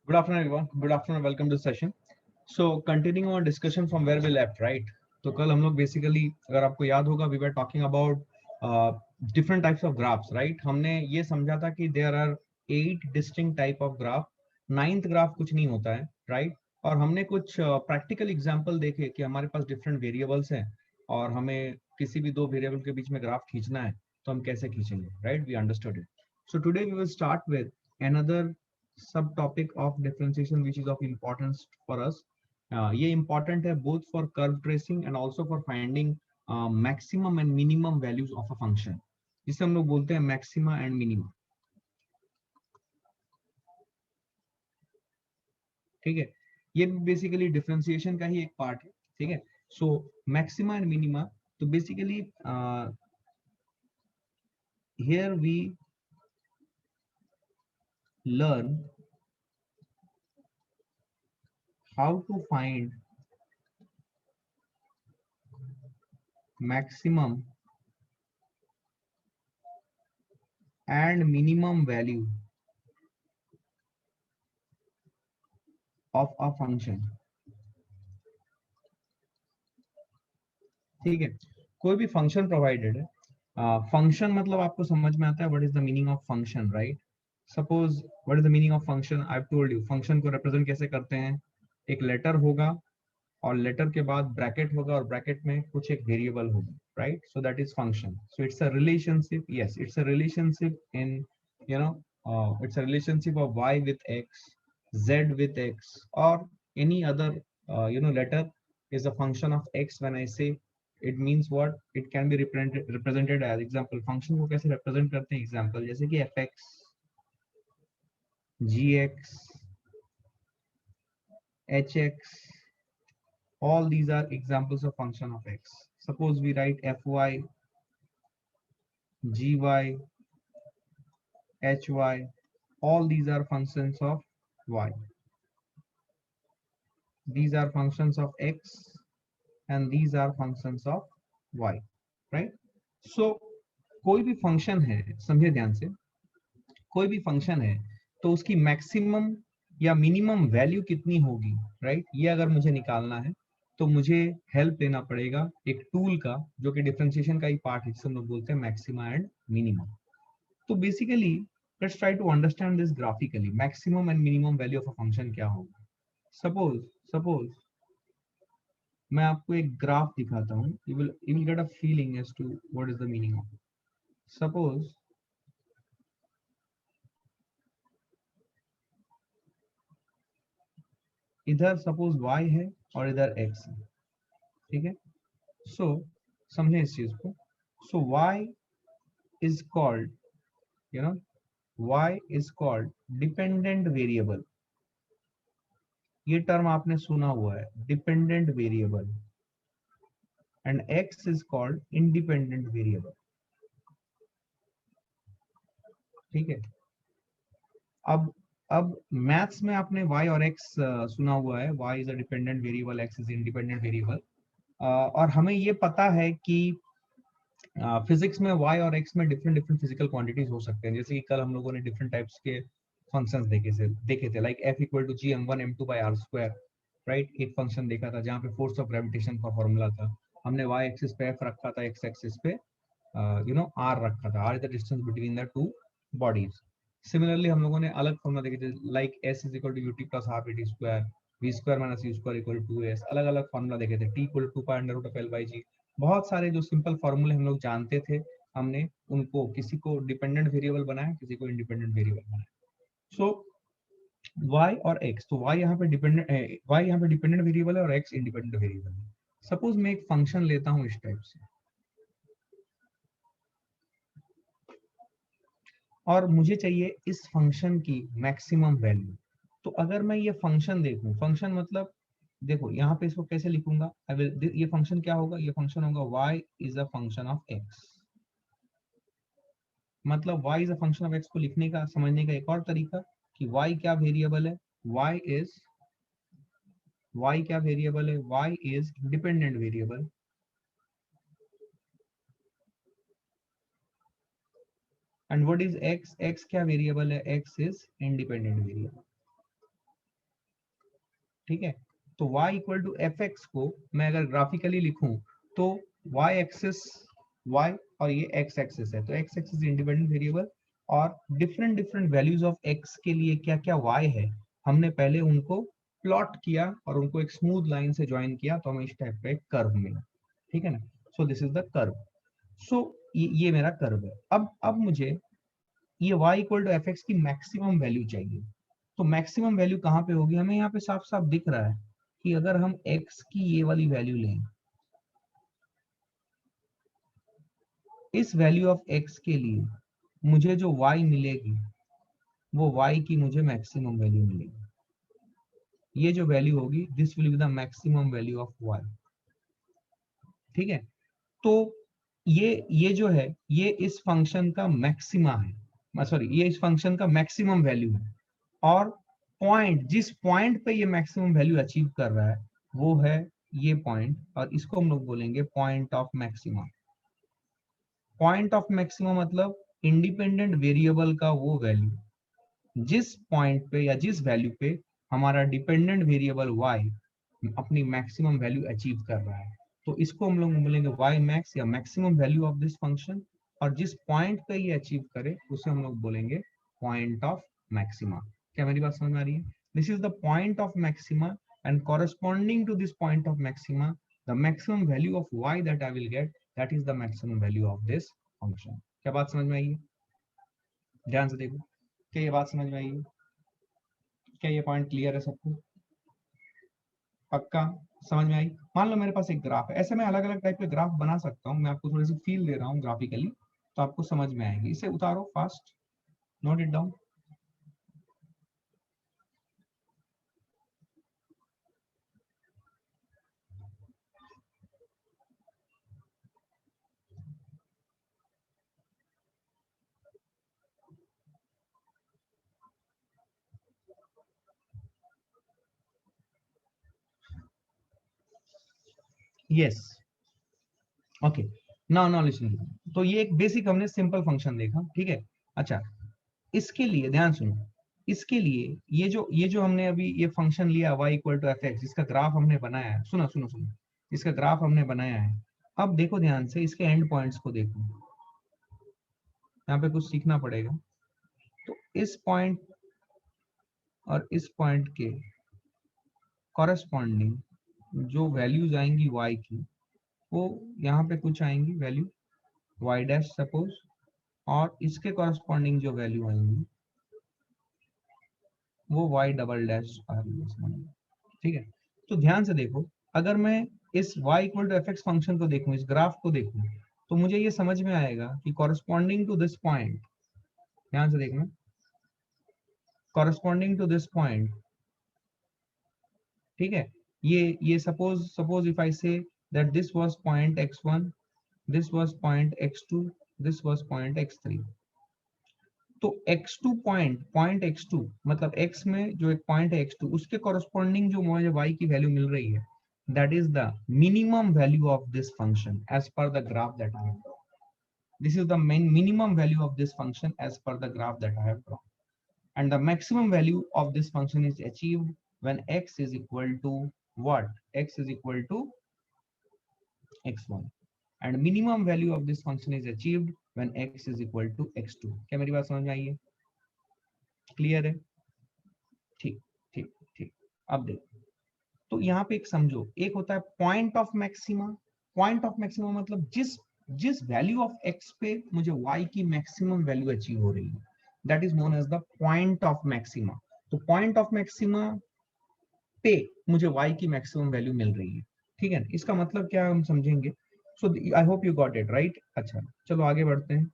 Good afternoon, everyone. Good afternoon. Welcome to the session. So, continuing our discussion from where we left, right? तो कल हम लोग basically अगर आपको याद होगा we were talking about different types of graphs, right? हमने ये समझा था कि there are 8 distinct type of graph. Ninth graph कुछ नहीं होता है, राइट? और हमने कुछ प्रैक्टिकल एग्जांपल देखे कि हमारे पास डिफरेंट वेरिएबल्स हैं और हमें किसी भी दो वेरिएबल के बीच में ग्राफ खींचना है तो हम कैसे खींचेंगे, right? We understood it. So today we will start with another subtopic of differentiation which is of importance for us. ये important है both for curve tracing and also for finding maximum and minimum values of a function, जिसे हम लोग बोलते हैं maxima and minima. ठीक है, ये बेसिकली डिफरेंशिएशन का ही एक पार्ट है. ठीक है, सो मैक्सिमा एंड मिनिमा. तो basically here we learn how to find maximum and minimum value of a function. ठीक है, कोई भी फंक्शन प्रोवाइडेड है. फंक्शन मतलब आपको समझ में आता है what is the meaning of function, right? Suppose what is the meaning of function. I have told you function को रिप्रेजेंट कैसे करते हैं. एक लेटर होगा और लेटर के बाद ब्रैकेट होगा और ब्रैकेट में कुछ एक वेरिएबल होगा, right? So that is function. So it's a relationship. Yes, it's a relationship in you know it's a relationship of y with x, z with x, or any other letter is a function of x. When I say it means what, it can be represented as example. function को कैसे represent करते हैं example जैसे कि fx, gx, hx, all these are examples of function of x. Suppose we write fy, gy, hy, all these are functions of y. These are functions of x and these are functions of y, right? So कोई भी function है, समझिए ध्यान से, कोई भी function है तो उसकी मैक्सिमम या मिनिमम वैल्यू कितनी होगी, राइट? ये अगर मुझे निकालना है तो मुझे हेल्प लेना पड़ेगा एक टूल का जो कि डिफरेंशिएशन का ही पार्ट है, जिसे हम लोग बोलते हैं मैक्सिमा एंड मिनिमम. तो basically let's try to understand this graphically. Maximum and minimum value of a function क्या होगा. सपोज मैं आपको एक ग्राफ दिखाता हूँ. you will get a feeling as to what is the meaning of it. Suppose इधर suppose y है और इधर x है, ठीक है? सो समझे इस चीज को. सो y is called you know y is called dependent variable. ये टर्म आपने सुना हुआ है, dependent variable. And x is called independent variable. ठीक है, अब मैथ्स में आपने y और x सुना हुआ है. y is a dependent variable, x is independent variable. और हमें ये पता है कि फिजिक्स में y और x में डिफरेंट डिफरेंट फिजिकल क्वांटिटीज हो सकते हैं. जैसे कि कल हम लोगों ने डिफरेंट टाइप्स के फंक्शंस देखे थे like f equal to G M one M two by R square, right? एक फंक्शन देखा था जहाँ पे फोर्स ऑफ ग्रेविटेशन का फॉर्मूला था. हमने y एक्सिस पे f रखा था, x एक्सिस पे r रखा था. r is the distance between the two bodies. Similarly हम लोगों ने अलग फॉर्मूला देखे थे like s is equal to U T plus half A T square, V square minus U square equal to S. अलग अलग फॉर्मूला देखे थे. t equal to pi under root of L by G. बहुत सारे जो simple फॉर्मूले हम लोग जानते थे, हमने उनको किसी को डिपेंडेंट वेरिएबल बनाया, किसी को इंडिपेंडेंट वेरिएबल बनाया. सो y और x, तो y यहाँ पे डिपेंडेंट वेरिएबल है और x इंडिपेंडेंट वेरिएबल है. सपोज मैं एक फंक्शन लेता हूँ इस टाइप से और मुझे चाहिए इस फंक्शन की मैक्सिमम वैल्यू. तो अगर मैं ये फंक्शन देखूं, फंक्शन मतलब देखो यहाँ पे इसको कैसे लिखूंगा. ये फंक्शन क्या होगा, ये फंक्शन होगा y is a function of x. मतलब y is a function of x को लिखने का, समझने का एक और तरीका कि y क्या वेरिएबल है. y क्या वेरिएबल है, y is dependent variable. And what is x, x क्या वेरिएबल है, x इज इंडिपेंडेंट वेरिएबल. ठीक है। तो y equal to F x को मैं अगर ग्राफिकली लिखूं तो y एक्सिस y और ये x एक्सिस है, तो x एक्सिस इंडिपेंडेंट वेरिएबल और different different values of x के लिए क्या क्या y है हमने पहले उनको प्लॉट किया और उनको एक स्मूथ लाइन से ज्वाइन किया, तो हमें इस टाइप का एक कर्व मिला। ठीक है ना। So this is the curve. सो ये मेरा कर्व है। अब मुझे ये y equal to F X की मैक्सिमम वैल्यू चाहिए। तो मैक्सिमम वैल्यू कहाँ पे होगी, हमें यहाँ पे साफ साफ दिख रहा है कि अगर हम x की ये वाली वैल्यू लें, इस वैल्यू ऑफ x के लिए मुझे जो y मिलेगी वो y की मुझे मैक्सिमम वैल्यू मिलेगी। ये जो वैल्यू होगी this will be the maximum value of y। ठीक है। तो ये जो है ये इस फंक्शन का मैक्सिमा है, सॉरी ये इस फंक्शन का मैक्सिमम वैल्यू है। और पॉइंट, जिस पॉइंट पे ये मैक्सिमम वैल्यू अचीव कर रहा है वो है ये पॉइंट, और इसको हम लोग बोलेंगे point of maxima. Point of maxima मतलब इंडिपेंडेंट वेरिएबल का वो वैल्यू जिस पॉइंट पे या जिस वैल्यू पे हमारा डिपेंडेंट वेरिएबल y अपनी मैक्सिमम वैल्यू अचीव कर रहा है। तो इसको हम लोग बोलेंगे y मैक्स या maximum value of this function, और जिस पॉइंट पे ये अचीव करे उसे हम लोग बोलेंगे पॉइंट ऑफ मैक्सिमा। क्या मेरी बात समझ में आ रही है? This is the point of maxima and corresponding to this point of maxima the maximum value of y that I will get, that is the maximum value of this function. क्या बात समझ में आई है? ध्यान से देखो, क्या ये बात समझ में आई है? क्या ये पॉइंट क्लियर है सबको? पक्का समझ में आई? मान लो मेरे पास एक ग्राफ है, ऐसे मैं अलग अलग टाइप के ग्राफ बना सकता हूँ, मैं आपको थोड़ी सी फील दे रहा हूँ ग्राफिकली, तो आपको समझ में आएगी। इसे उतारो fast, note it down. Yes, okay, now now listen. तो ये एक बेसिक हमने सिंपल फंक्शन देखा, ठीक है। अच्छा, इसके लिए ध्यान सुनो, इसके लिए ये जो हमने अभी ये फंक्शन लिया y equal to F x, इसका ग्राफ हमने बनाया है, सुनो सुनो सुनो, इसका ग्राफ हमने बनाया है। अब देखो ध्यान से, इसके एंड पॉइंट्स को देखो, यहाँ पे कुछ सीखना पड़ेगा। तो इस पॉइंट और इस पॉइंट के कॉरेस्पॉन्डिंग जो वैल्यूज आएंगी y की, वो यहाँ पे कुछ आएंगी वैल्यू y डैश सपोज, और इसके कॉरेस्पॉन्डिंग जो वैल्यू आएंगी वो y डबल डैश आ रही है इसमें। ठीक है। तो ध्यान से देखो, अगर मैं इस y equal to F x function को देखूं, इस ग्राफ को देखूं, तो मुझे ये समझ में आएगा कि कॉरेस्पॉन्डिंग टू दिस पॉइंट, ध्यान से देखना, कॉरेस्पॉन्डिंग टू दिस पॉइंट, ठीक है, ये suppose if I say that this was point x1, this was point x2, this was point x3। तो x2 पॉइंट x2 मतलब x में जो एक पॉइंट है x2, उसके कॉरेस्पॉन्डिंग जो मुझे y की वैल्यू मिल रही है, that is the minimum value of this function as per the graph that I have drawn. This is the minimum value of this function as per the graph that I have drawn. And the maximum value of this function is achieved when x is equal to what? X is equal to x1, and minimum value of this function is achieved when x is equal to x2। क्या मेरी बात समझ में आई है? Clear है? ठीक ठीक ठीक। अब देखो, तो यहाँ पे एक समझो, एक होता है point of maxima. Point of maxima मतलब जिस जिस वैल्यू ऑफ x पे मुझे y की मैक्सिमम वैल्यू अचीव हो रही है, that is known as the point of maxima. तो पॉइंट ऑफ मैक्सिमा पे मुझे y की मैक्सिमम वैल्यू मिल रही है। ठीक है, इसका मतलब क्या हम समझेंगे। So I hope you got it right. अच्छा, चलो आगे बढ़ते हैं।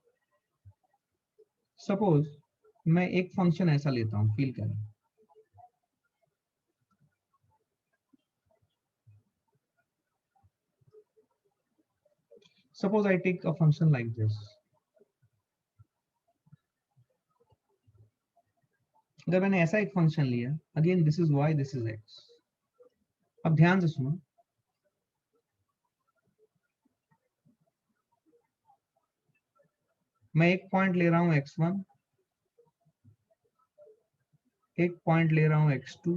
सपोज मैं एक फंक्शन ऐसा लेता हूं, फील करें, suppose I take a function like this. अगर मैंने ऐसा एक फंक्शन लिया, again this is y, this is x। अब ध्यान से सुनो, मैं एक पॉइंट ले रहा हूं x1, एक पॉइंट ले रहा हूं x2,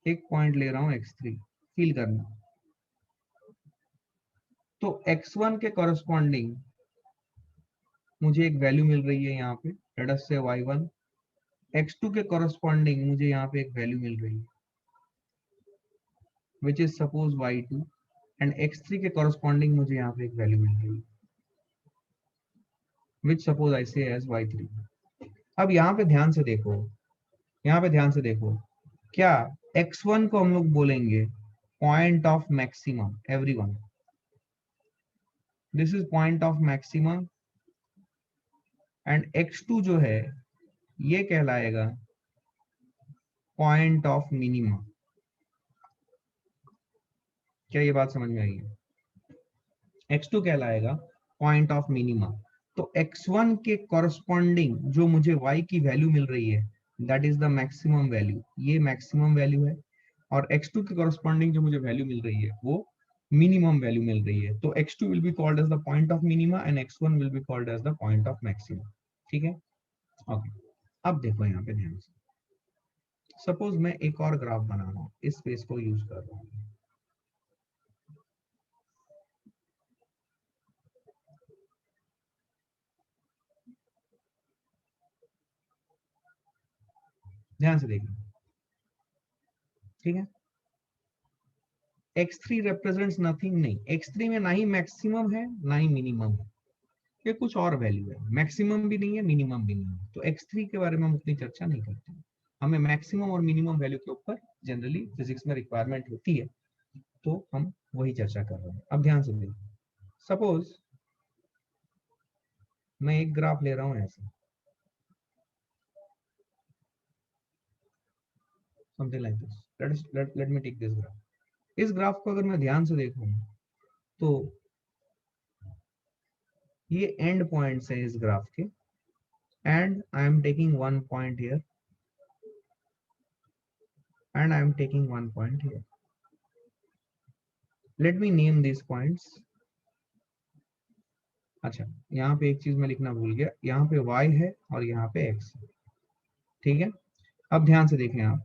एक पॉइंट ले रहा हूं x3, फील करना। तो x1 के कॉरस्पॉन्डिंग मुझे एक वैल्यू मिल रही है यहाँ पे, लेट अस से y1। x2 के कॉरस्पॉन्डिंग मुझे यहाँ पे एक वैल्यू मिल रही है which is suppose y2, and x3 के कॉरस्पॉन्डिंग मुझे यहाँ पे एक वैल्यू मिल रही है विच सपोज आई से एज y3। अब यहाँ पे ध्यान से देखो, यहाँ पे ध्यान से देखो, क्या x1 को हम लोग बोलेंगे point of maximum, everyone this is point of maximum, and x2 जो है ये कहलाएगा पॉइंट ऑफ मिनिमम। क्या ये बात समझ में आई है? x2 कहलाएगा पॉइंट ऑफ मिनिमम। तो x1 के कॉरस्पॉन्डिंग जो मुझे y की वैल्यू मिल रही है that is the maximum value, ये मैक्सिमम वैल्यू है, और x2 के कॉरस्पॉन्डिंग जो मुझे वैल्यू मिल रही है वो मिनिमम वैल्यू मिल रही है। तो x2 will be called as the point of minima and x1 will be called as the point of maximum. ठीक है, ओके। अब देखो यहाँ पे ध्यान से, सपोज मैं एक और ग्राफ बना रहा हूँ, इस स्पेस को यूज कर रहा हूँ। ध्यान से देखना, ठीक है। x3 represents nothing, नहीं, x3 में ना ही मैक्सिमम है ना ही मिनिमम है, ये कुछ और वैल्यू है, मैक्सिमम भी नहीं है मिनिमम भी नहीं है। तो x3 के बारे में हम उतनी चर्चा नहीं करते हैं, हमें मैक्सिमम और मिनिमम वैल्यू के ऊपर जनरली फिजिक्स में रिक्वायरमेंट होती है, तो हम वही चर्चा कर रहे हैं। अब ध्यान से देखो, सपोज मैं एक ग्राफ ले रहा हूं ऐसे, something like this, let me take this graph. इस ग्राफ को अगर मैं ध्यान से देखूं तो ये एंड पॉइंट्स हैं इस ग्राफ के, and I am taking one point here and I am taking one point here. Let me name these points. अच्छा, यहाँ पे एक चीज मैं लिखना भूल गया, यहाँ पे y है और यहाँ पे x है, ठीक है। अब ध्यान से देखें आप,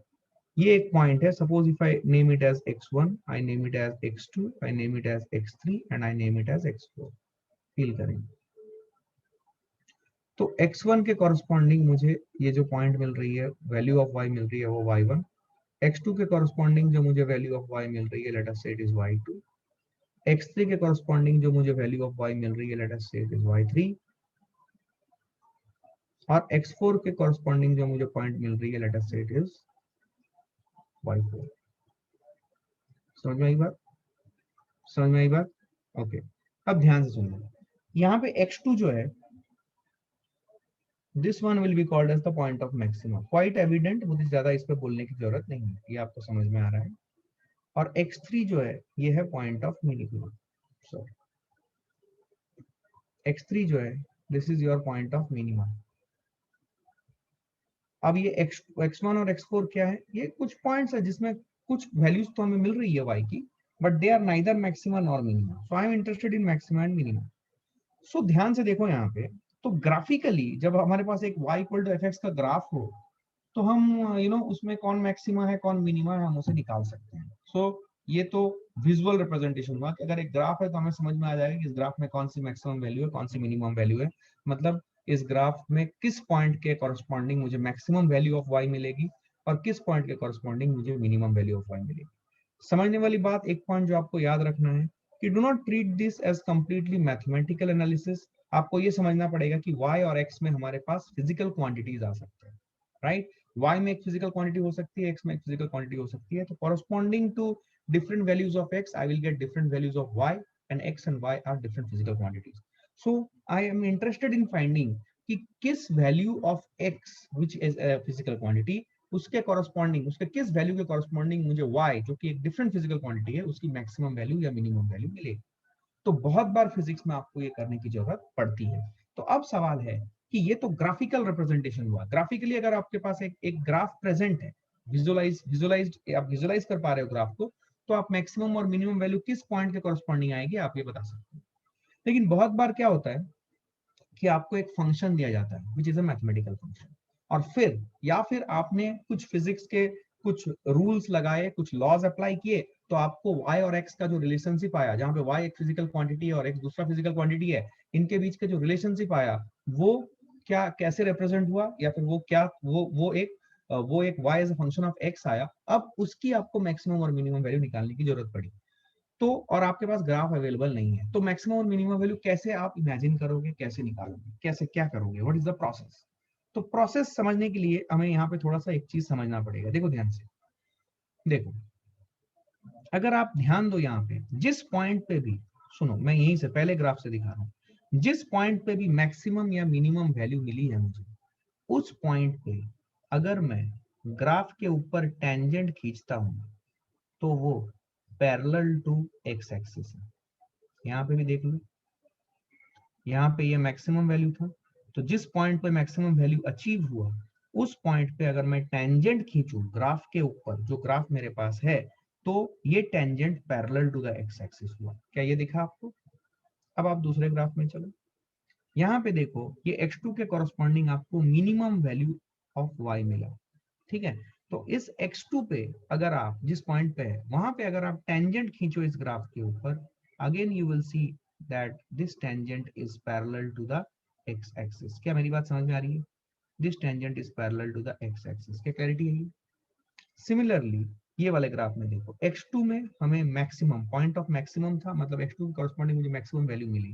ये एक पॉइंट है, suppose if I name it as x1, I name it as x2, I name it as x3 and I name it as x4। Feel करेंगे, तो x1 के कॉरस्पॉन्डिंग मुझे ये जो पॉइंट मिल रही है, वैल्यू ऑफ y मिल रही है वो y1। x2 के कॉरस्पॉन्डिंग जो मुझे वैल्यू ऑफ y मिल रही है, लेट अस से इट इज y2। x3 के कॉरस्पॉन्डिंग जो मुझे वैल्यू ऑफ y मिल रही है, लेट अस से इट इज y3। और x4 के कॉरस्पॉन्डिंग जो मुझे पॉइंट मिल रही है, लेट अस से इट इज y4। समझ में आई बात? समझ में आई बात? ओके। अब ध्यान से सुनना, यहाँ पे x2 जो है, this one will be called as the point of maximum, quite evident, मुझे ज्यादा इस पे बोलने की जरूरत नहीं है, ये आपको समझ में आ रहा है। और x3 जो है ये है point of minimum, sorry x3 जो है this is your point of minimum. अब ये x1 और x4 क्या है, ये कुछ पॉइंट्स है जिसमें कुछ वैल्यूज तो हमें मिल रही है y की, but they are neither maximum nor minimum, so I am interested in maximum and minimum. So ध्यान से देखो यहाँ पे, तो ग्राफिकली जब हमारे पास एक y इक्वल टू fx का ग्राफ हो, तो हम उसमें कौन मैक्सिमा है कौन मिनिमा है हम उसे निकाल सकते हैं। सो ये तो विजुअल रिप्रेजेंटेशन हुआ कि अगर एक ग्राफ है तो हमें समझ में आ जाएगा कि इस ग्राफ में कौन सी मैक्सिमम वैल्यू है कौन सी मिनिमम वैल्यू है, मतलब इस ग्राफ में किस पॉइंट के कॉरस्पॉन्डिंग मुझे मैक्सिमम वैल्यू ऑफ y मिलेगी और किस पॉइंट के कॉरस्पॉन्डिंग मुझे मिनिमम वैल्यू ऑफ y मिलेगी। समझने वाली बात, एक पॉइंट जो आपको याद रखना है कि do not treat this as completely mathematical analysis. आपको ये समझना पड़ेगा कि y और x में हमारे पास फिजिकल क्वांटिटीज आ सकते हैं, राइट। y में एक फिजिकल क्वांटिटी हो सकती है, x में एक फिजिकल क्वांटिटी हो सकती है, तो corresponding to different values of x I will get different values of y, and x and y are different physical quantities. So I am interested in finding कि किस value of x which is a physical quantity उसके corresponding, उसके किस value के corresponding मुझे y जो कि एक different physical quantity है उसकी maximum value या minimum value मिलेगी। तो बहुत बार फिजिक्स में आपको ये करने की जरूरत पड़ती है। तो अब सवाल है कि ये तो ग्राफिकल रिप्रेजेंटेशन हुआ, ग्राफिकली अगर आपके पास एक ग्राफ प्रेजेंट है, आप विजुलाइज कर पा रहे हो ग्राफ को, तो आप मैक्सिमम और मिनिमम वैल्यू किस पॉइंट के कॉरस्पॉन्डिंग आएगी आप ये बता सकते हो। लेकिन बहुत बार क्या होता है कि आपको एक फंक्शन दिया जाता है which is a mathematical function, और फिर या फिर आपने कुछ फिजिक्स के कुछ रूल्स लगाए, कुछ लॉज अप्लाई किए, तो आपको y और x का जो रिलेशनशिप आया, जहां पे y एक फिजिकल क्वांटिटी है और x दूसरा फिजिकल क्वांटिटी है, इनके बीच का जो रिलेशनशिप आया वो क्या कैसे रिप्रेजेंट हुआ, या फिर वो क्या वो एक y as a function of x आया। अब उसकी आपको मैक्सिमम और मिनिमम वैल्यू निकालने की जरूरत पड़ी। तो और आपके पास ग्राफ अवेलेबल नहीं है, तो मैक्सिमम और मिनिमम वैल्यू कैसे आप इमेजिन करोगे, कैसे निकालोगे, कैसे क्या करोगे, व्हाट इज द प्रोसेस। तो प्रोसेस समझने के लिए हमें यहाँ पे थोड़ा सा एक चीज समझना पड़ेगा। देखो ध्यान से, देखो अगर आप ध्यान दो यहाँ पे, जिस पॉइंट पे भी, सुनो मैं यहीं से पहले ग्राफ से दिखा रहा हूँ, जिस पॉइंट पे भी मैक्सिमम या मिनिमम वैल्यू मिली है मुझे, उस पॉइंट पे अगर मैं ग्राफ के ऊपर टेंजेंट खींचता हूं तो वो पैरेलल टू एक्स एक्सिस है। यहाँ पे भी देख लो, यहाँ पे ये मैक्सिमम वैल्यू था, तो जिस पॉइंट पे मैक्सिमम वैल्यू अचीव हुआ, उस पॉइंट पे अगर मैं टेंजेंट खींचूं ग्राफ के ऊपर, जो ग्राफ मेरे पास है, तो ये tangent parallel to the x axis हुआ। क्या ये दिखा आपको? अब आप दूसरे ग्राफ में चलो, यहाँ पे देखो ये x2 के कॉरस्पॉन्डिंग आपको मिनिमम वैल्यू ऑफ y मिला, ठीक है। तो इस x2 पे अगर आप जिस पॉइंट पे है वहां पे अगर आप टेंजेंट खींचो इस ग्राफ के ऊपर, again you will see that this tangent is parallel to the x axis. क्या मेरी बात समझ में आ रही है? This tangent is parallel to the x axis. क्या क्लैरिटी है ये? सिमिलरली ये वाले ग्राफ में देखो, x2 में हमें मैक्सिमम पॉइंट ऑफ मैक्सिमम था, मतलब x2 के कॉरस्पॉन्डिंग मुझे मैक्सिमम वैल्यू मिली।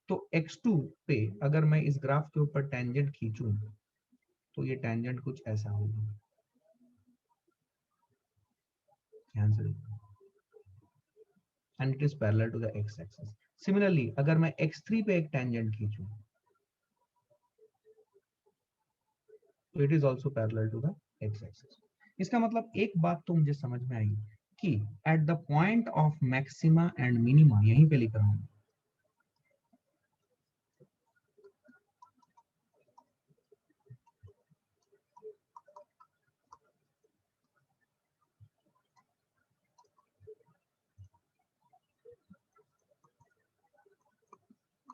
तो x2 पे अगर मैं इस ग्राफ के ऊपर टेंजेंट खींचूं तो ये टेंजेंट कुछ ऐसा होगा, ध्यान से देखो, and it is parallel to the x axis. Similarly अगर मैं x3 पे एक टेंजेंट खींचूं तो it is also parallel to the x axis. इसका मतलब एक बात तो मुझे समझ में आई कि at the point of maxima and minima, यहीं पे लिख रहा हूं,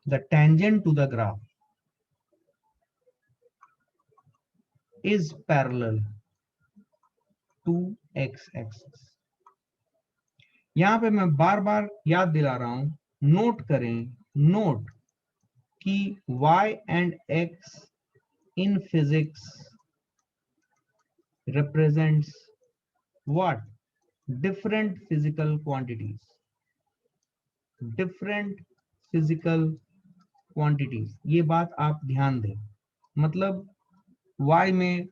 the tangent to the graph is parallel to x axis। यहां पे मैं बार बार याद दिला रहा हूं, नोट करें, नोट कि y and x in physics represents what? Different physical quantities, different physical quantities। ये बात आप ध्यान दें, मतलब y में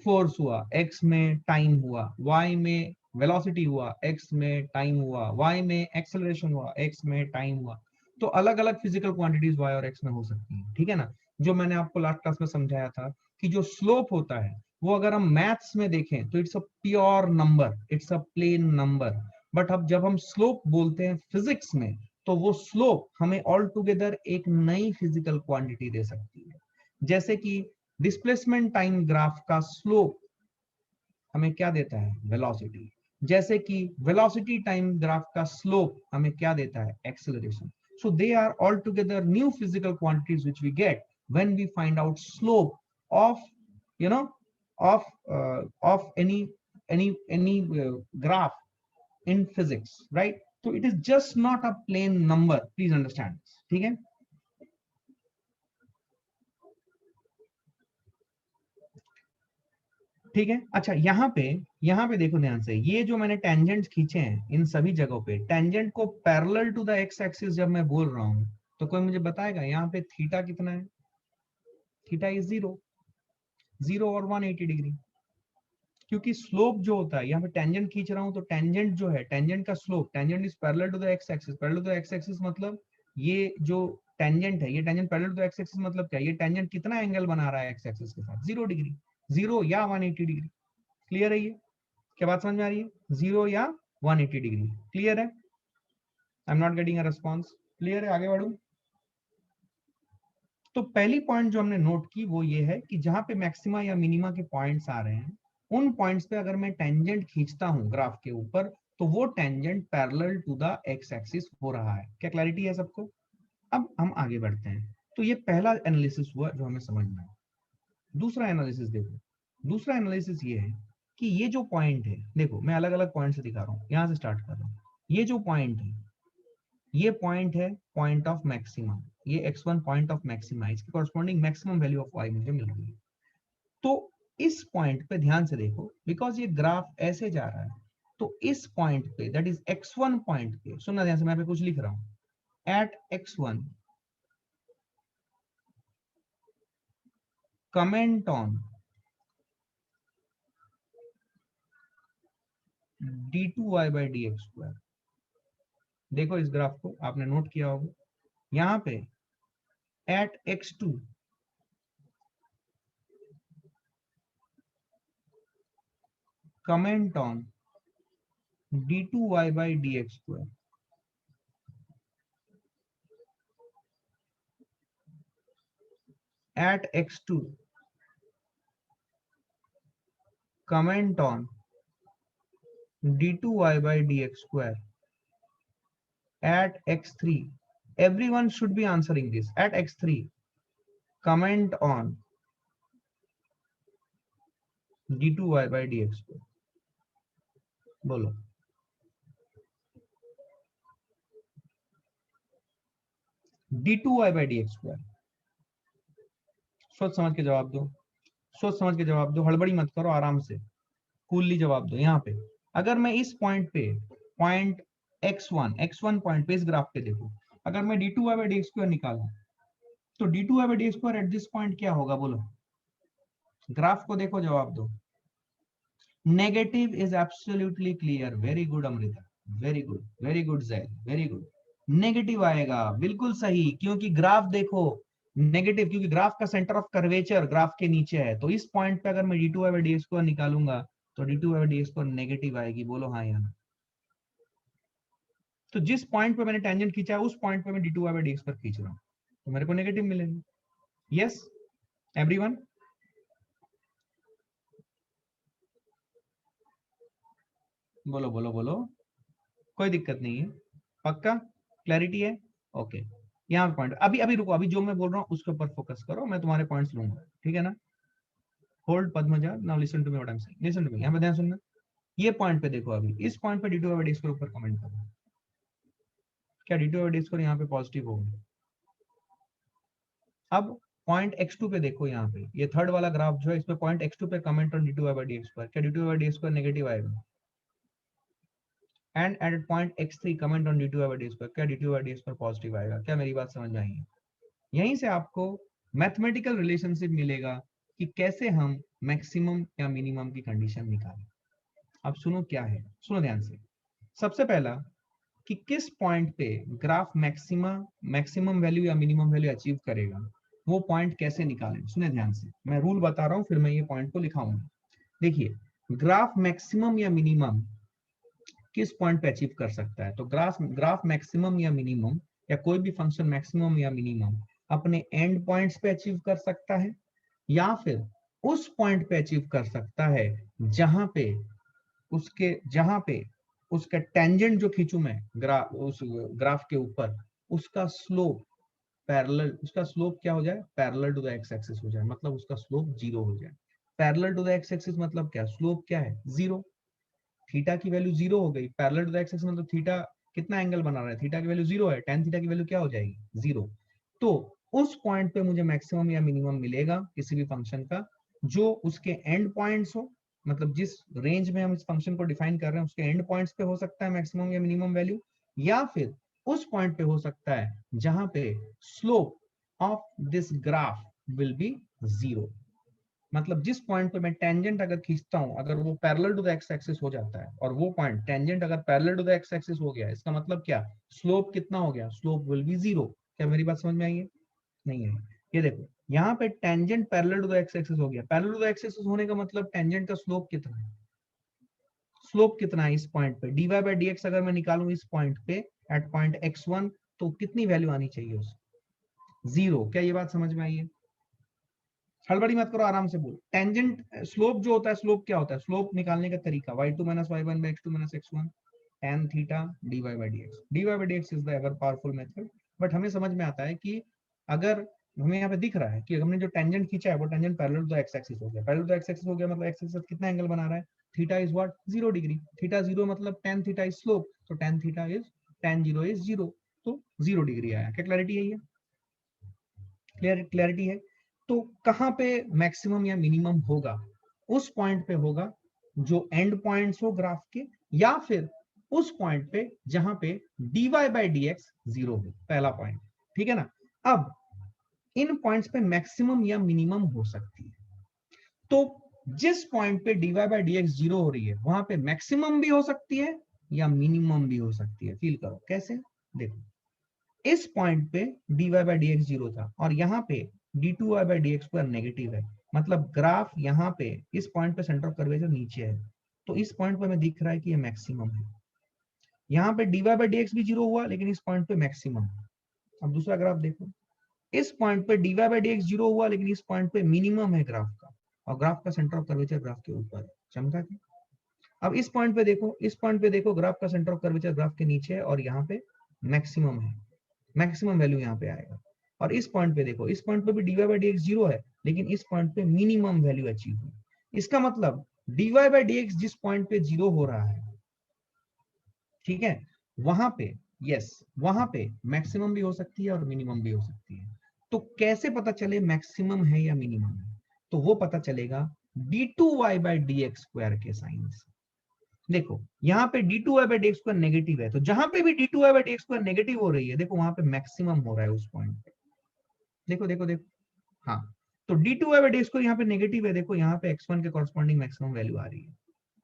फोर्स हुआ, x में टाइम हुआ, y में वेलोसिटी हुआ, x में टाइम हुआ, y में एक्सेलरेशन हुआ, x में टाइम हुआ। तो अलग अलग फिजिकल क्वांटिटीज y और x में हो सकती है, ठीक है ना। जो मैंने आपको लास्ट क्लास में समझाया था कि जो स्लोप होता है वो अगर हम मैथ्स में देखें तो it's a pure number, it's a plane number. But अब जब हम स्लोप बोलते हैं फिजिक्स में, तो वो स्लोप हमें ऑल टुगेदर एक नई फिजिकल क्वांटिटी दे सकती है। जैसे कि डिस्प्लेसमेंट टाइम ग्राफ का स्लोप हमें क्या देता है? वेलोसिटी। जैसे कि वेलोसिटी टाइम ग्राफ का स्लोप हमें क्या देता है? Acceleration. So they are all together new physical quantities which we get when we find out slope of, you know, of of any graph in physics, right. तो it is just not a plane number, please understand, ठीक है। ठीक है, अच्छा यहाँ पे देखो ध्यान से, ये जो मैंने टेंजेंट्स खींचे हैं इन सभी जगहों पे, टेंजेंट को parallel to the x axis जब मैं बोल रहा हूँ, तो कोई मुझे बताएगा यहाँ पे थीटा कितना है? थीटा इज जीरो, जीरो और 180 डिग्री। क्योंकि स्लोप जो होता है, यहाँ पे टेंजेंट खींच रहा हूँ तो टेंजेंट जो है, टेंजेंट का slope, tangent is parallel to the x axis. Parallel to the x axis मतलब ये जो टेंजेंट है, ये tangent parallel to the x axis मतलब क्या? ये टेंजेंट कितना एंगल बना रहा है एक्स एक्सिस के साथ? 0 डिग्री, 0 या 180 डिग्री। क्लियर है ये? क्या बात समझ में आ रही है? 0 या 180 डिग्री। क्लियर है? I am not getting a response. Clear है? आगे बढ़ू। तो पहली पॉइंट जो हमने नोट की वो ये है कि जहां पे मैक्सिमा या मिनिमा के पॉइंट्स आ रहे हैं, उन पॉइंट्स पे अगर मैं टेंजेंट खींचता हूं ग्राफ के ऊपर, तो वो tangent parallel to the x axis हो रहा है। क्या क्लैरिटी है सबको? अब हम आगे बढ़ते हैं। तो ये पहला एनालिसिस हुआ जो हमें समझना है। दूसरा एनालिसिस देखो, दूसरा एनालिसिस ये है कि ये जो पॉइंट है, देखो मैं अलग अलग पॉइंट से दिखा रहा हूँ, यहां से स्टार्ट कर रहा हूँ। ये जो पॉइंट है, ये पॉइंट है पॉइंट ऑफ मैक्सिमम, ये x1 पॉइंट ऑफ मैक्सिमा, इसकी corresponding maximum value of y मुझे मिल रही है। तो इस पॉइंट पे ध्यान से देखो, बिकॉज ये ग्राफ ऐसे जा रहा है, तो इस पॉइंट पे दैट इज x1 पॉइंट पे, सुनना ध्यान से, मैं पे कुछ लिख रहा हूं, eight x1 comment on d2y by dx2। देखो इस ग्राफ को आपने नोट किया होगा, यहां पे at x2 comment on d2y by dx2, at x2 comment on d2y by dx square, at x3 everyone should be answering this, at x3 comment on d2y by dx square। बोलो d2y by dx square, सोच समझ के जवाब दो, सोच समझ के जवाब दो, हड़बड़ी मत करो, आराम से कूलली जवाब दो। यहाँ पे अगर मैं इस पॉइंट पे, पॉइंट x1 पॉइंट पे, इस ग्राफ पे देखो, अगर मैं d2y by dx square निकालूं, तो d2y by dx square at this point क्या होगा, बोलो, ग्राफ को देखो, जवाब दो। Negative is absolutely clear, very good Amrita, very good Zaid, very good. Negative आएगा, बिल्कुल सही, क्योंकि ग्राफ देखो नेगेटिव, क्योंकि ग्राफ का सेंटर ऑफ कर्वेचर ग्राफ के नीचे है, तो इस पॉइंट पे अगर मैं d2 by dx को निकालूंगा तो d2 by dx को नेगेटिव आएगी, बोलो हाँ या ना। तो जिस पॉइंट पे मैंने टेंजेंट खींचा है उस पॉइंट पे मैं d2 by dx पर खींच रहा हूं, तो मेरे को नेगेटिव मिलेगा। यस एवरीवन, बोलो बोलो बोलो, कोई दिक्कत नहीं है, पक्का क्लैरिटी है, ओके। यहाँ पे पॉइंट, अभी अभी रुको, अभी जो मैं बोल रहा हूँ उसके ऊपर फोकस करो, मैं तुम्हारे पॉइंट्स लूंगा, ठीक है ना। Hold Padmaja, now listen to me what I am saying, listen to me, यहाँ पे ध्यान सुनना। ये पॉइंट पे देखो, अभी इस पॉइंट पे d2 by d ऊपर कमेंट करो, क्या d2 by d यहाँ पे पॉजिटिव होगा। अब पॉइंट x2 पे देखो, यहाँ पे ये थर्ड वाला ग्राफ जो है, इसमें पॉइंट x2 पे comment on d2 by dx पर, क्या d2 by dx नेगेटिव आएगा। And at point x3 comment on d2 by dx पर, क्या d2 by dx पर पॉजिटिव आएगा। क्या मेरी बात समझ में आई है। यहीं से आपको मैथमेटिकल रिलेशनशिप मिलेगा कि कैसे हम मैक्सिमम या मिनिमम की कंडीशन निकालें। अब सुनो क्या है, सुनो ध्यान से। सबसे पहला कि किस पॉइंट पे ग्राफ मैक्सिमम वैल्यू या मिनिमम वैल्यू अचीव करेगा, वो पॉइंट कैसे निकालें, सुने ध्यान से, मैं रूल बता रहा हूं, फिर मैं ये पॉइंट को लिखाऊंगा। देखिए, ग्राफ मैक्सिमम या मिनिमम किस पॉइंट पे अचीव कर सकता है, तो ग्राफ मैक्सिमम या मिनिमम, या कोई भी फंक्शन मैक्सिमम या मिनिमम अपने एंड पॉइंट्स पे अचीव कर सकता है, या फिर उस पॉइंट पे अचीव कर सकता है जहां पे उसका टेंजेंट जो खींचू मैं उस ग्राफ के ऊपर, उसका स्लोप उसका स्लोप क्या हो जाए, parallel to the x axis हो जाए, मतलब उसका स्लोप जीरो हो जाए। Parallel to the x axis मतलब क्या, स्लोप क्या है, जीरो, थीटा की वैल्यू जीरो हो गई। Parallel to the x axis मतलब थीटा कितना एंगल बना रहा है, थीटा की वैल्यू जीरो है, टेन थीटा की वैल्यू क्या हो जाएगी, जीरो। तो उस पॉइंट पे मुझे मैक्सिमम या मिनिमम मिलेगा किसी भी फंक्शन का, जो उसके एंड पॉइंट्स हो, मतलब जिस रेंज में हम इस फंक्शन को डिफाइन कर रहे हैं उसके एंड पॉइंट्स पे हो सकता है मैक्सिमम या मिनिमम वैल्यू, या फिर उस पॉइंट पे हो सकता है जहां पे slope of this graph will be zero. मतलब जिस पॉइंट पे मैं टेंजेंट अगर खींचता हूं, अगर वो parallel to the x axis हो जाता है, और वो पॉइंट टेंजेंट अगर parallel to the x axis हो गया, इसका मतलब क्या, स्लोप कितना हो गया, स्लोप विल बी जीरो। क्या मेरी बात समझ में आई है, नहीं आई। ये देखो, यहाँ पे tangent parallel to the x axis हो गया, parallel to the x axis होने का मतलब टेंजेंट का स्लोप कितना है, स्लोप कितना है इस पॉइंट पे, dy बाई dx अगर मैं निकालूं इस पॉइंट पे एट पॉइंट x1, तो कितनी वैल्यू आनी चाहिए उसकी, जीरो। क्या ये बात समझ में आई है, हड़बड़ी मत करो, आराम से बोलो। टेंजेंट स्लोप जो होता है, स्लोप क्या होता है, स्लोप निकालने का तरीका y2 minus y1 by x2 minus x1 tan theta dy by dx, dy by dx is the ever powerful method. But हमें समझ में आता है कि अगर हमें यहाँ पे दिख रहा है कि हमने जो टेंजेंट खींचा है वो tangent parallel to the x axis हो गया, parallel to the x axis हो गया मतलब एक्स एक्सिस कितना एंगल बना रहा है, theta is what 0 degree, theta 0 मतलब tan थीटा इज स्लोप, तो tan theta is tan 0 is 0, तो 0 डिग्री आया। क्या क्लैरिटी है ये? क्लैरिटी है। तो कहां पे मैक्सिमम या मिनिमम होगा? उस पॉइंट पे होगा जो एंड पॉइंट्स हो ग्राफ के, या फिर उस पॉइंट पे जहां पे dy बाई dx 0 हो, पहला पॉइंट। ठीक है ना? अब इन पॉइंट्स पे मैक्सिमम या मिनिमम हो सकती है। तो जिस पॉइंट पे dy बाई dx 0 हो रही है, वहां पे मैक्सिमम भी हो सकती है या मिनिमम भी हो सकती है। फील करो कैसे। देखो, इस पॉइंट पे dy बाई dx 0 था और यहाँ पे d2y by dx square negative है, मतलब ग्राफ यहाँ पे इस पॉइंट पे सेंटर ऑफ कर्वेचर नीचे है, तो इस पॉइंट पे हमें दिख रहा है कि ये मैक्सिमम है। यहाँ पे dy बाई dx भी 0 हुआ, लेकिन इस पॉइंट पे मैक्सिमम है। अब दूसरा ग्राफ देखो, इस पॉइंट पे dy बाई dx 0 हुआ, लेकिन इस पॉइंट पे मिनिमम है ग्राफ का, और ग्राफ का सेंटर ऑफ कर्वेचर ग्राफ के ऊपर है। चमका क्या? अब इस पॉइंट पे देखो, इस पॉइंट पे देखो, ग्राफ का सेंटर ऑफ कर्वेचर ग्राफ के नीचे है और यहाँ पे मैक्सिमम है, मैक्सिमम वैल्यू यहाँ पे आएगा। और इस पॉइंट पे देखो, इस पॉइंट पे भी dy बाई dx 0 है, लेकिन इस पॉइंट पे मिनिमम वैल्यू अचीव हुई। इसका मतलब dy बाई dx जिस पॉइंट पे 0 हो रहा है, ठीक है, वहां पे, यस, वहां पे मैक्सिमम भी हो सकती है और मिनिमम भी हो सकती है। तो कैसे पता चले मैक्सिमम है या मिनिमम है? तो वो पता चलेगा d2y बाई dx स्क्वायर के साइन से। देखो, यहाँ पे d2y by dx square negative है, तो जहां पे भी d2y by dx square negative हो रही है, देखो वहां पे मैक्सिमम हो रहा है उस पॉइंट पे। देखो देखो देखो, हाँ, तो d2y बाई dx स्क्वायर यहाँ पे नेगेटिव है, देखो यहाँ पे x1 के कॉरस्पॉन्डिंग मैक्सिमम वैल्यू आ रही है।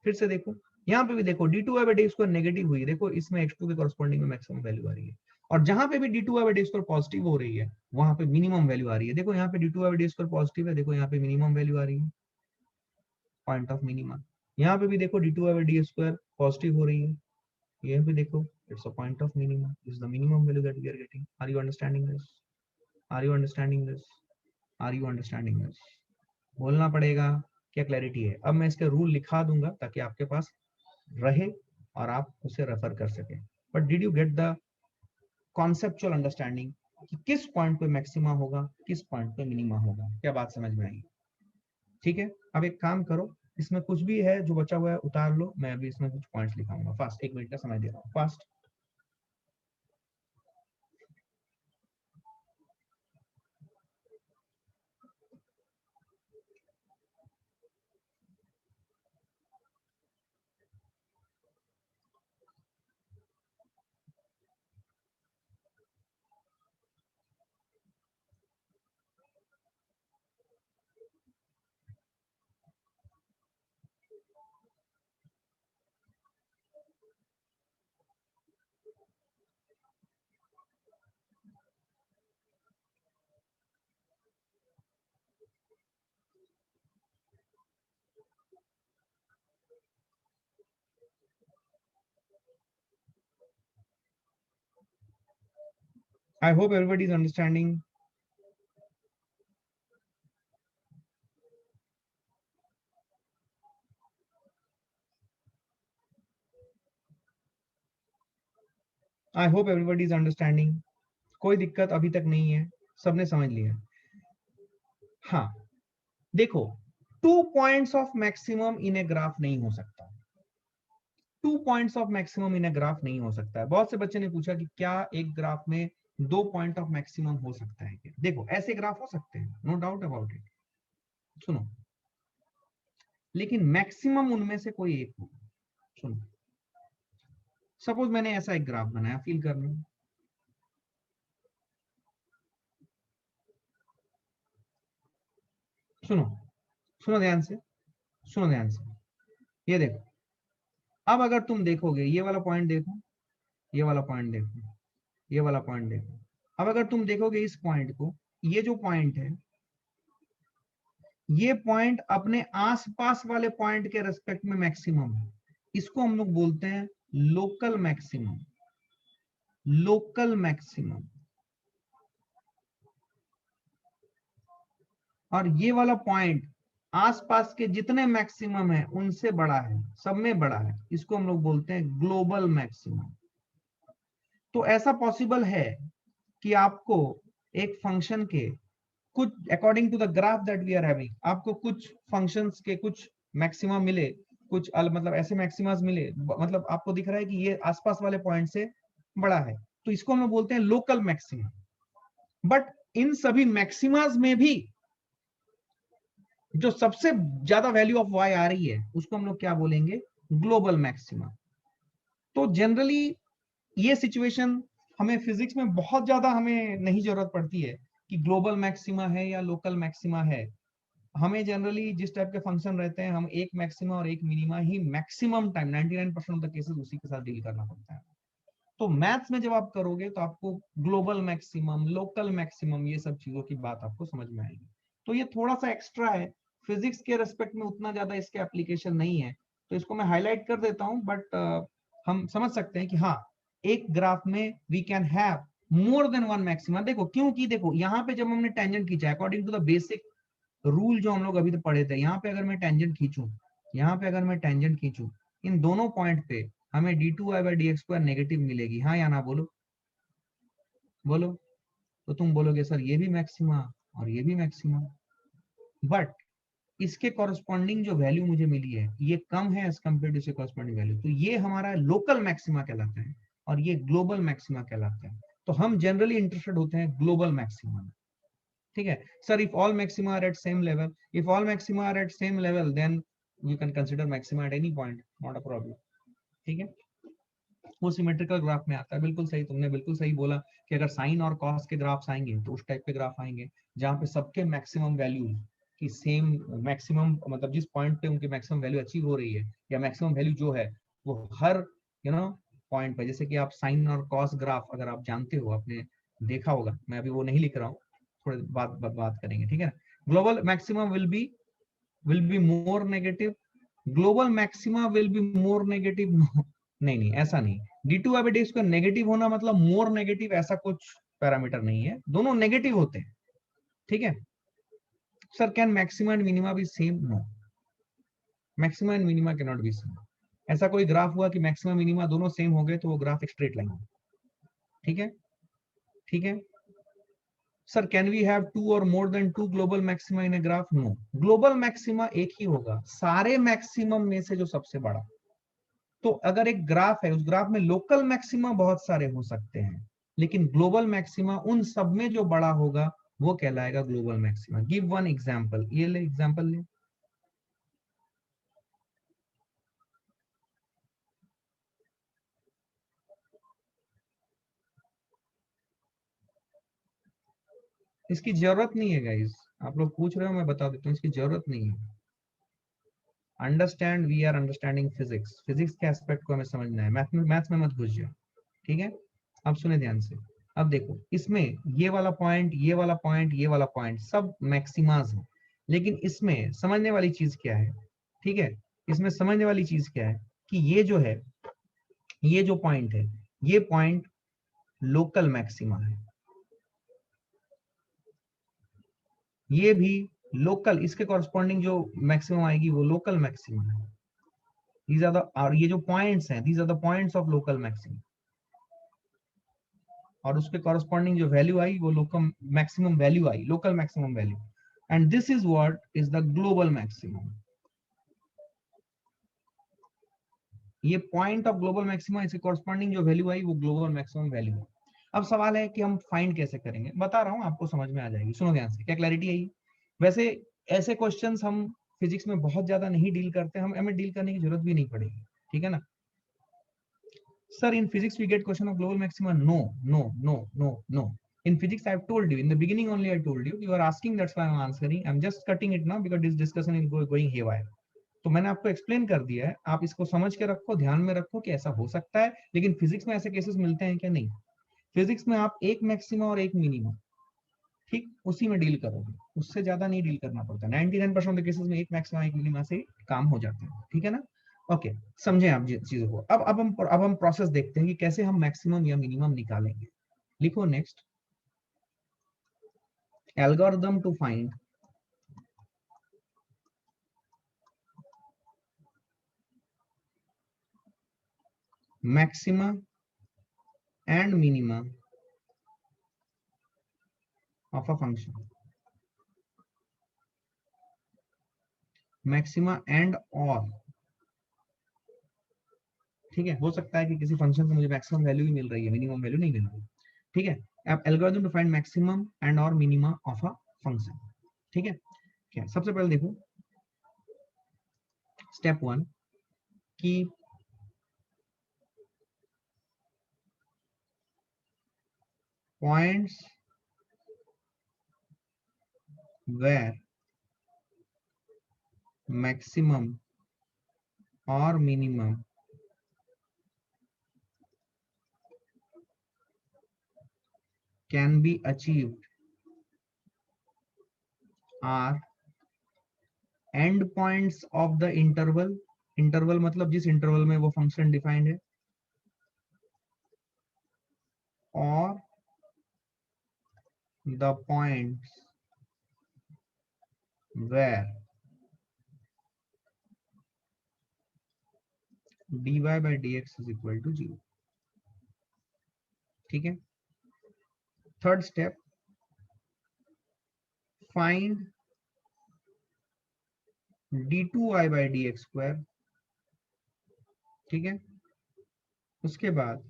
फिर से देखो, यहाँ पे भी देखो d2y by dx square negative हुई, देखो इसमें x2 के कॉरस्पॉन्डिंग में मैक्सिमम वैल्यू आ रही है। और जहां पे भी d2y by dx square positive हो रही है, वहां पे मिनिमम वैल्यू आ रही है। देखो यहाँ पे d2y by dx square positive है, देखो यहाँ पे मिनिमम वैल्यू आ रही है, पॉइंट ऑफ मिनिमम। यहाँ पे भी देखो d2y by dx square positive हो रही है, यहाँ पे देखो it's a point of minimum, this is the minimum value that we are getting. Are you understanding this? Are you understanding this? Are you understanding this? बोलना पड़ेगा। क्या clarity है? अब मैं इसके रूल लिखा दूंगा ताकि आपके पास रहे और आप उसे रेफर कर सके। But did you get the conceptual understanding कि किस पॉइंट पे मैक्सिमा होगा, किस पॉइंट पे मिनिमा होगा? क्या बात समझ में आई? ठीक है, अब एक काम करो, इसमें कुछ भी है जो बचा हुआ है उतार लो, मैं अभी इसमें कुछ पॉइंट्स लिखाऊंगा फास्ट। 1 मिनट का समय दे रहा हूँ, fast. I hope everybody is understanding. I hope everybody is understanding. कोई दिक्कत अभी तक नहीं है, सबने समझ लिया? हाँ, देखो, 2 points of maximum in a graph नहीं हो सकता। 2 points of maximum in a graph नहीं हो सकता है। बहुत से बच्चे ने पूछा कि क्या एक ग्राफ में 2 पॉइंट ऑफ मैक्सिमम हो सकता है क्या? देखो, ऐसे ग्राफ हो सकते हैं, नो डाउट अबाउट इट। सुनो, लेकिन मैक्सिमम उनमें से कोई एक हो। सुनो, सपोज मैंने ऐसा एक ग्राफ बनाया, फील करना। सुनो, सुनो ध्यान से, सुनो ध्यान से, ये देखो। अब अगर तुम देखोगे, ये वाला पॉइंट देखो, ये वाला पॉइंट देखो, ये वाला पॉइंट देखो। अब अगर तुम देखोगे इस पॉइंट को, ये जो पॉइंट है, ये पॉइंट अपने आसपास वाले पॉइंट के रेस्पेक्ट में मैक्सिमम है। इसको हम लोग बोलते हैं लोकल मैक्सिमम। Local maximum. और ये वाला पॉइंट आसपास के जितने मैक्सिमम है उनसे बड़ा है, सब में बड़ा है, इसको हम लोग बोलते हैं ग्लोबल मैक्सिमम। तो ऐसा पॉसिबल है कि आपको एक फंक्शन के कुछ, according to the graph that we are having, आपको कुछ फंक्शंस के कुछ मैक्सिमम मिले, कुछ मतलब ऐसे मैक्सिमास मिले, मतलब आपको दिख रहा है कि ये आसपास वाले पॉइंट से बड़ा है, तो इसको हम बोलते हैं लोकल मैक्सिमा। बट इन सभी मैक्सिमास में भी जो सबसे ज्यादा वैल्यू ऑफ वाई आ रही है उसको हम लोग क्या बोलेंगे, ग्लोबल मैक्सिमा। तो जनरली ये सिचुएशन हमें फिजिक्स में बहुत ज्यादा हमें नहीं जरूरत पड़ती है कि ग्लोबल मैक्सिमा है या लोकल मैक्सिमा है। हमें जनरली जिस टाइप के फंक्शन रहते हैं, हम एक मैक्सिमा और एक minima he maximum time 99% of the cases उसी के साथ डील करना पड़ता है। तो मैथ्स में जब आप करोगे तो आपको ग्लोबल मैक्सिमम, लोकल मैक्सिमम, ये सब चीजों की बात आपको समझ में आएगी। तो ये थोड़ा सा एक्स्ट्रा है, फिजिक्स के रेस्पेक्ट में उतना ज्यादा इसके एप्लीकेशन नहीं है, तो इसको मैं हाईलाइट कर देता हूं। बट हम समझ सकते हैं कि हाँ, एक ग्राफ में we can have more than one maxima. देखो क्योंकि देखो यहाँ पे जब हमने टेंजेंट खींचा, according to the basic rule जो हम लोग अभी तक पढ़े थे, यहाँ पे अगर मैं टेंजेंट खींचूं, यहाँ पे अगर मैं टेंजेंट खींचूं, इन दोनों पॉइंट पे हमें d2y/dx² नेगेटिव मिलेगी, हाँ या ना, बोलो बोलो। तो तुम बोलोगे सर ये भी मैक्सिमा और ये भी मैक्सिमा, बट इसके कॉरस्पॉन्डिंग जो वैल्यू मुझे मिली है ये कम है एज कम्पेयर टू इसके कॉरस्पॉन्डिंग वैल्यू, तो ये हमारा लोकल मैक्सिमा कहलाता है और ये ग्लोबल मैक्सिमा कहलाता है। तो हम जनरली इंटरेस्टेड होते हैं ग्लोबल मैक्सिमा में। ठीक है sir, if all maxima are at same level, if all maxima are at same level then you can consider maxima at any point, not a problem. ठीक है, वो सिमेट्रिकल ग्राफ में आता है। बिल्कुल सही, तुमने बिल्कुल सही बोला कि अगर साइन और कॉस के ग्राफ्स आएंगे तो उस टाइप के ग्राफ आएंगे जहाँ पे सबके मैक्सिमम वैल्यू की सेम मैक्सिमम, मतलब जिस पॉइंट पे उनकी मैक्सिमम वैल्यू अचीव हो रही है या मैक्सिमम वैल्यू जो है वो हर पॉइंट पे, जैसे कि आप साइन और कॉस ग्राफ अगर आप जानते हो, आपने देखा होगा, मैं अभी वो नहीं लिख रहा हूँ, थोड़ी बात करेंगे। ठीक है ना, global maximum will be more negative, global maxima will be more negative. नहीं नहीं, ऐसा नहीं। d2/dx का नेगेटिव होना मतलब मोर नेगेटिव, ऐसा कुछ पैरामीटर नहीं है, दोनों नेगेटिव होते हैं। ठीक है sir, can maxima and minima be same? No, maxima and minima can not be same. ऐसा कोई ग्राफ हुआ कि मैक्सिमा मिनिमा दोनों सेम हो गए तो वो ग्राफ एक स्ट्रेट लाइन है। ठीक है, ठीक है sir, can we have two और more than two global maxima in a graph? No, global maxima एक ही होगा सारे मैक्सिमम में से जो सबसे बड़ा। तो अगर एक ग्राफ है, उस ग्राफ में लोकल मैक्सिमा बहुत सारे हो सकते हैं, लेकिन ग्लोबल मैक्सिमा उन सब में जो बड़ा होगा वो कहलाएगा global maxima. Give one example, ये ले एग्जांपल ले। इसकी जरूरत नहीं है गाइस, आप लोग पूछ रहे हो मैं बता देता हूँ, इसकी जरूरत नहीं है। Understand, we are understanding physics, physics के एस्पेक्ट को हमें समझना है, मैथ्स में मत घुस जाओ। ठीक है, अब सुने ध्यान से। अब देखो इसमें ये वाला पॉइंट, ये वाला पॉइंट, ये वाला पॉइंट सब मैक्सिमाज है, लेकिन इसमें समझने वाली चीज क्या है? ठीक है, इसमें समझने वाली चीज क्या है कि ये जो है, ये जो पॉइंट है, ये पॉइंट लोकल मैक्सिमा है, ये भी लोकल, इसके कॉरस्पॉन्डिंग जो मैक्सिमम आएगी वो लोकल मैक्सिमम है। दीज आर द, और ये जो पॉइंट्स हैं, these are the points of local maximum, और उसके कॉरस्पॉन्डिंग जो वैल्यू आई वो लोकल मैक्सिमम वैल्यू आई, local maximum value, and this is what is the global maximum. ये पॉइंट ऑफ ग्लोबल मैक्सिमम, इसके कॉरस्पॉन्डिंग जो वैल्यू आई वो ग्लोबल मैक्सिमम वैल्यू है। अब सवाल है कि हम फाइंड कैसे करेंगे, बता रहा हूं आपको, समझ में आ जाएगी, सुनो ध्यान से। क्या क्लैरिटी आई? वैसे ऐसे क्वेश्चंस हम फिजिक्स में बहुत ज्यादा नहीं डील करते, हमें डील करने की जरूरत भी नहीं पड़ेगी। ठीक है ना sir, in physics we get question of global maxima? No, no, no, no, no. In physics I have told you in the beginning only, I told you, you are asking, that's why I'm answering. I'm just cutting it now because this discussion is going haywire. तो मैंने आपको explain कर दिया है, आप इसको समझ के रखो, ध्यान में रखो कि ऐसा हो सकता है, लेकिन फिजिक्स में ऐसे केसेस मिलते हैं क्या? नहीं, फिजिक्स में आप एक मैक्सिमा और एक मिनिमा, ठीक, उसी में डील करोगे, उससे ज्यादा नहीं डील करना पड़ता। 99% ऑफ केसेस में एक मैक्सिमा एक मिनिमा से काम हो जाता है। ठीक है ना, ओके, समझे आप चीजों को। अब हम प्रोसेस देखते हैं कि कैसे हम मैक्सिमम या मिनिमम निकालेंगे। लिखो next, algorithm to find maxima and minima of a function, maxima and और ठीक है, हो सकता है कि किसी फंक्शन से मुझे मैक्सिमम वैल्यू ही मिल रही है, मिनिमम वैल्यू नहीं मिल रही। ठीक है, अब algorithm to find maximum and और मिनिमा ऑफ अ फंक्शन। ठीक है, क्या सबसे पहले देखो स्टेप 1 कि पॉइंट्स वेर मैक्सिमम और minimum can be achieved are end points of the interval। Interval मतलब जिस इंटरवल में वो फंक्शन डिफाइंड है, और the points where dy by dx is equal to 0। ठीक है, third step find d2y by dx square. ठीक है, उसके बाद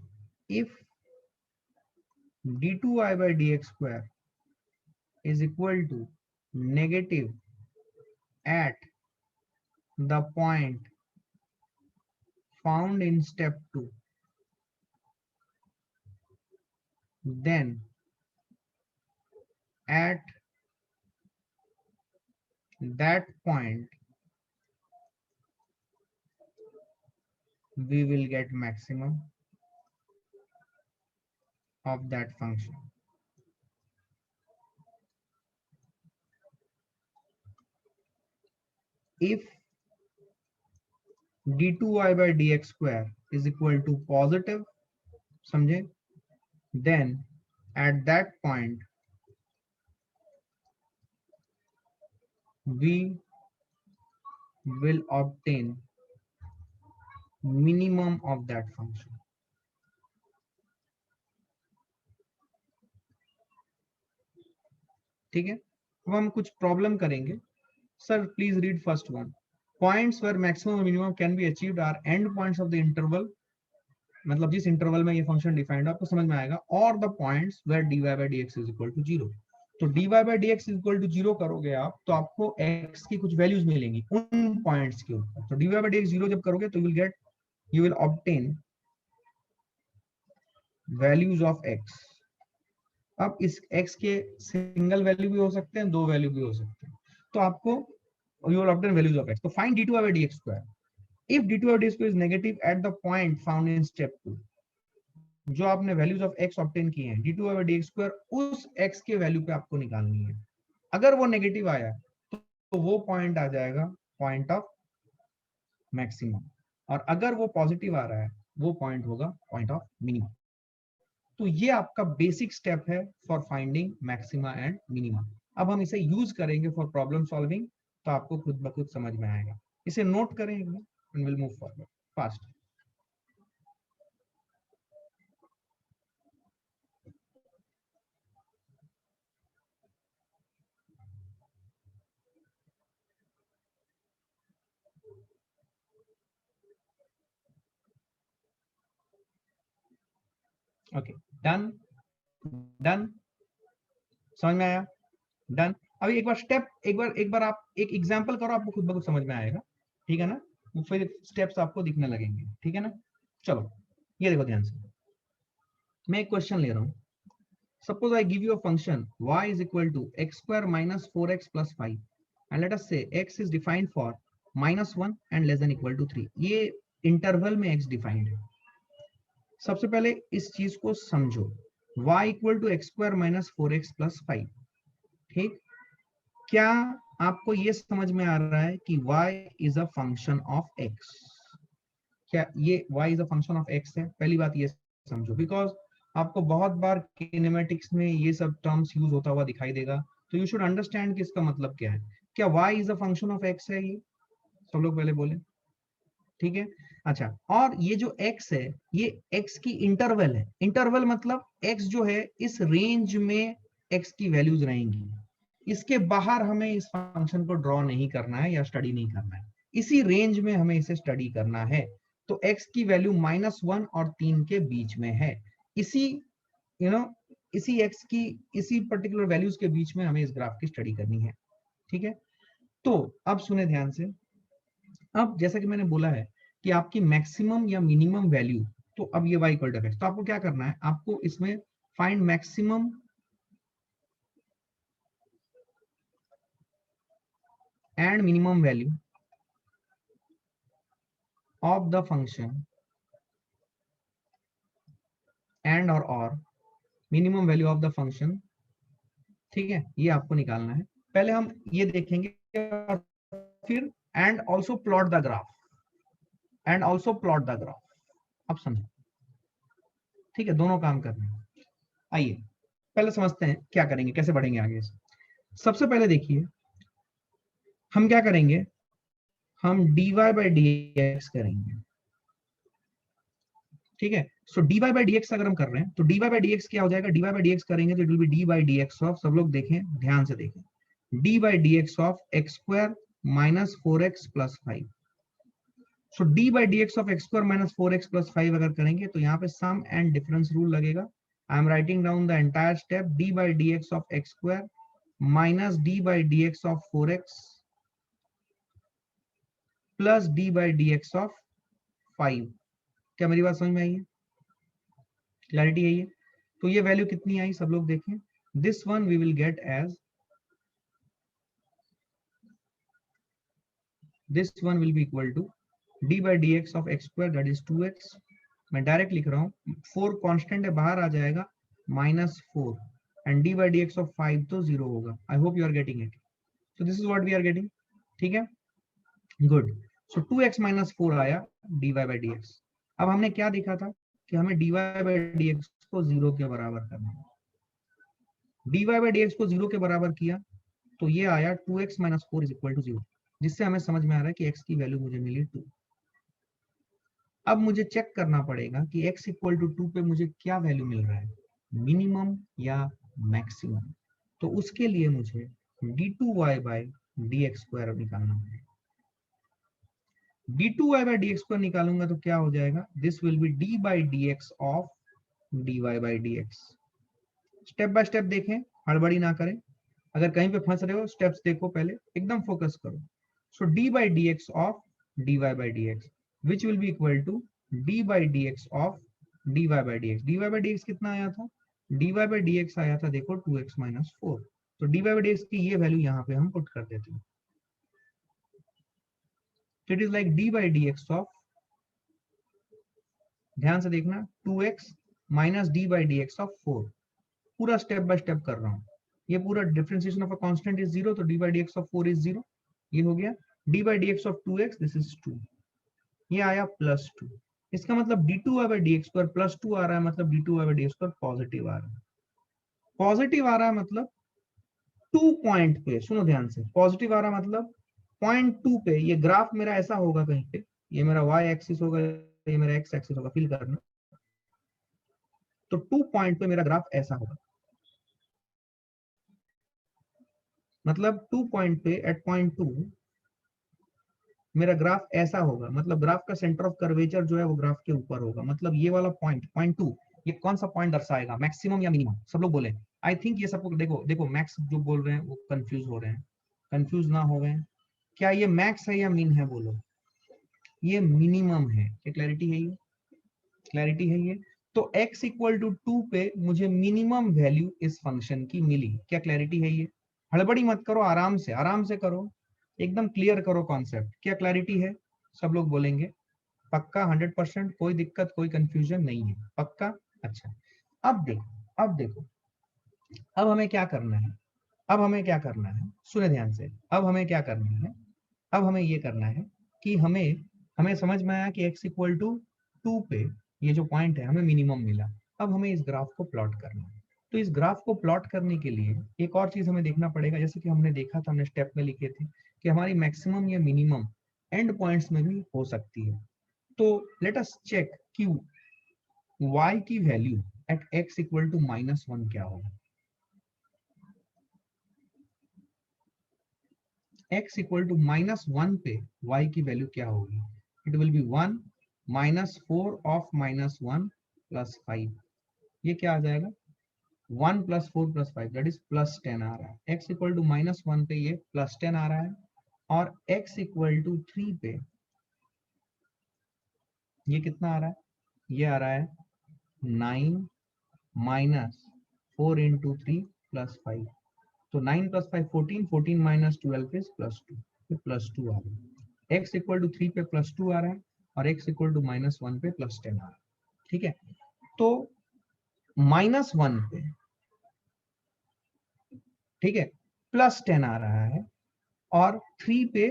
if d2y by dx square is equal to negative at the point found in step 2, then at that point we will get maximum of that function। if d2y by dx square is equal to positive, समझे, then at that point we will obtain minimum of that function। ठीक है, अब हम कुछ problem करेंगे। Sir please read first one. Points where maximum और minimum can be achieved are end points of the interval, मतलब जिस इंटरवल में ये फंक्शन डिफाइंड है आपको समझ में आएगा, और the points where dy by dx is equal to 0। तो dy by dx is equal to 0 करोगे आप तो आपको x की कुछ वैल्यूज मिलेंगी उन पॉइंट्स के ऊपर। तो dy by dx 0 जब करोगे तो you will obtain values of x। अब इस x के सिंगल वैल्यू भी हो सकते हैं, दो वैल्यू भी हो सकते हैं, तो आपको you will obtain values of x। तो find d2 by dx square if d2 by dx square is negative at the point found in step 2। जो आपने वैल्यूज ऑफ x ऑब्टेन किए हैं d2 by dx स्क्वायर, उस x के value पे आपको निकालनी है। अगर वो नेगेटिव आया तो वो पॉइंट आ जाएगा पॉइंट ऑफ मैक्सिमम, और अगर वो पॉजिटिव आ रहा है वो पॉइंट होगा पॉइंट ऑफ मिनिमम। तो ये आपका बेसिक स्टेप है for finding maxima and minima. अब हम इसे यूज करेंगे फॉर प्रॉब्लम सॉल्विंग, तो आपको खुद ब खुद समझ में आएगा। इसे नोट करें एक बार and will move forward fast. Okay, done done, समझ में आया, डन। अभी एक बार स्टेप, एक बार आप एक एग्जांपल करो, आपको खुद ब खुद समझ में आएगा। ठीक है ना, फिर स्टेप्स आपको दिखने लगेंगे। ठीक है ना, चलो ये देखो ध्यान से, मैं एक क्वेश्चन ले रहा हूं। Suppose I give you a function y is equal to x square minus 4x plus 5 and let us say x is defined for -1 and less than equal to 3। ये इंटरवल में x डिफाइंड है। सबसे पहले इस चीज को समझो, y equal to x square minus 4x plus 5। ठीक, क्या आपको ये समझ में आ रहा है कि y is a function of x? क्या ये y is a function of x है? पहली बात ये समझो, बिकॉज आपको बहुत बार किनेमेटिक्स में ये सब टर्म्स यूज होता हुआ दिखाई देगा, तो यू शुड अंडरस्टैंड कि इसका मतलब क्या है। क्या y is a function of x है? ये सब लोग पहले बोले। ठीक है, अच्छा, और ये जो x है ये x की इंटरवल है। इंटरवल मतलब x जो है इस रेंज में x की वैल्यूज रहेंगी, इसके बाहर हमें इस फंक्शन को ड्रॉ नहीं करना है या स्टडी नहीं करना है, इसी रेंज में हमें इसे स्टडी करना है। तो x की वैल्यू -1 और 3 के बीच में है। इसी इसी x की इसी पर्टिकुलर वैल्यूज के बीच में हमें इस ग्राफ की स्टडी करनी है। ठीक है, तो अब सुने ध्यान से। अब जैसा कि मैंने बोला है कि आपकी मैक्सिमम या मिनिमम वैल्यू, तो अब ये y इक्वल टू f, तो आपको क्या करना है, आपको इसमें find maximum and minimum value of the function and और minimum value of the function. ठीक है, ये आपको निकालना है। पहले हम ये देखेंगे और फिर and also plot the graph, and also plot the graph. अब समझो, ठीक है, दोनों काम करने हैं। आइए पहले समझते हैं क्या करेंगे, कैसे बढ़ेंगे आगे से। सबसे पहले देखिए हम क्या करेंगे, हम dy बाई dx करेंगे। ठीक है, सो dy बाई dx अगर हम कर रहे हैं तो dy बाई dx क्या हो जाएगा, dy बाई dx करेंगे तो it will be d by dx of, सब लोग देखें ध्यान से देखें, d by dx of x square minus 4x plus 5। So d by dx of x square minus 4x plus 5 अगर करेंगे तो यहाँ पे सम एंड डिफरेंस रूल लगेगा। I am writing down the entire step, d by dx of x square minus d by dx of 4x plus d by dx of 5। क्या मेरी बात समझ में आई है, क्लैरिटी है ये? तो ये वैल्यू कितनी आई सब लोग देखें, this one we will get as, this one will be equal to d by dx of x square that is 2x। मैं डायरेक्ट लिख रहा हूँ, 4 कांस्टेंट है बाहर आ जाएगा, -4 and d by dx of 5 तो 0 होगा। I hope you are getting it. So this is what we are getting. ठीक है, गुड। सो 2x माइनस 4 आया dy बाई dx। अब हमने क्या देखा था कि हमें dy बाई dx को 0 के बराबर करना है। dy बाई dx को 0 के बराबर किया तो ये आया 2x minus 4 is equal to 0, जिससे हमें समझ में आ रहा है कि x की वैल्यू मुझे मिली 2। अब मुझे चेक करना पड़ेगा कि x इक्वल टू 2 पे मुझे क्या वैल्यू मिल रहा है, मिनिमम या मैक्सिमम। तो उसके लिए मुझे d2y बाई dx स्क्वायर निकालना है। d2y बाई dx स्क्वायर निकालूंगा तो क्या हो जाएगा, this will be d by dx of dy by dx। Step by step देखें, हड़बड़ी ना करें, अगर कहीं पे फंस रहे हो स्टेप्स देखो, पहले एकदम फोकस करो। So d by dx of dy by dx which will be equal to d by dx of dy by dx। dy by dx कितना आया था, dy बाई dx आया था देखो 2x माइनस 4। तो dy बाई dx की ये value यहाँ पे हम पुट कर देते हैं। It is like d by dx of, ध्यान से देखना, 2x minus d by dx of 4। पूरा स्टेप बाय स्टेप कर रहा हूँ। ये पूरा differentiation of a constant is 0, तो d by dx of 4 is 0। ये हो गया d by dx of 2x, this is 2। ये आया प्लस 2। इसका मतलब d2y by dx square plus 2 आ रहा है, मतलब d2y by dx square positive आ रहा है। पॉजिटिव आ रहा है मतलब 2 पॉइंट पे, सुनो ध्यान से, पॉजिटिव आ रहा है मतलब पॉइंट 2 पे। ये ग्राफ मेरा ऐसा होगा कहीं पे, ये मेरा y एक्सिस होगा, ये मेरा x एक्सिस होगा, फील करना। तो 2 पॉइंट पे मेरा ग्राफ ऐसा होगा, मतलब 2 पॉइंट पे एट पॉइंट 2 मेरा ग्राफ ऐसा होगा, मतलब ग्राफ का सेंटर ऑफ कर्वेचर जो है वो ग्राफ के ऊपर होगा। मतलब ये वाला पॉइंट, पॉइंट 2, ये कौन सा पॉइंट दर्शाएगा, मैक्सिमम या मिनिमम? सब लोग बोले। आई थिंक ये सबको देखो, देखो मैक्स जो बोल रहे हैं वो कंफ्यूज हो रहे हैं, कंफ्यूज ना हो गए। क्या ये मैक्स है या मिन है, बोलो। ये मिनिमम है, क्या क्लैरिटी है ये, क्लैरिटी है ये? तो x इक्वल टू 2 पे मुझे मिनिमम वैल्यू इस फंक्शन की मिली, क्या क्लैरिटी है ये? हड़बड़ी मत करो, आराम से करो, एकदम क्लियर करो कॉन्सेप्ट। क्या क्लैरिटी है? सब लोग बोलेंगे पक्का, 100%, कोई दिक्कत कोई कंफ्यूजन नहीं है, पक्का? अच्छा, अब देखो, अब देखो, अब हमें क्या करना है, अब हमें क्या करना है, सुने ध्यान से। अब हमें क्या करना है, अब हमें ये करना है कि हमें हमें समझ में आया कि x इक्वल टू 2 पे ये जो पॉइंट है हमें मिनिमम मिला। अब हमें इस ग्राफ को प्लॉट करना है। तो इस ग्राफ को प्लॉट करने के लिए एक और चीज हमें देखना पड़ेगा, जैसे कि हमने देखा था, हमने स्टेप में लिखे थे कि हमारी मैक्सिमम या मिनिमम एंड पॉइंट्स में भी हो सकती है। तो लेट अस चेक कि y की value at x equal to -1 क्या होगा। x इक्वल टू -1 पे y की वैल्यू क्या होगी, it will be 1 -4 of -1 plus 5, ये क्या आ जाएगा 1 + 4 + 5 दैट इज +10 आ रहा है। x इक्वल टू -1 पे ये +10 आ रहा है और x इक्वल टू 3 पे ये कितना आ रहा है, ये आ रहा है 9 -4 × 3 + 5, तो 9 + 5 14, 14 - 12 इज +2, तो +2 आ रहा है। x इक्वल टू 3 पे +2 आ रहा है और x इक्वल टू -1 पे +10 आ रहा है। ठीक है, तो -1 पे, ठीक है, +10 आ रहा है और 3 पे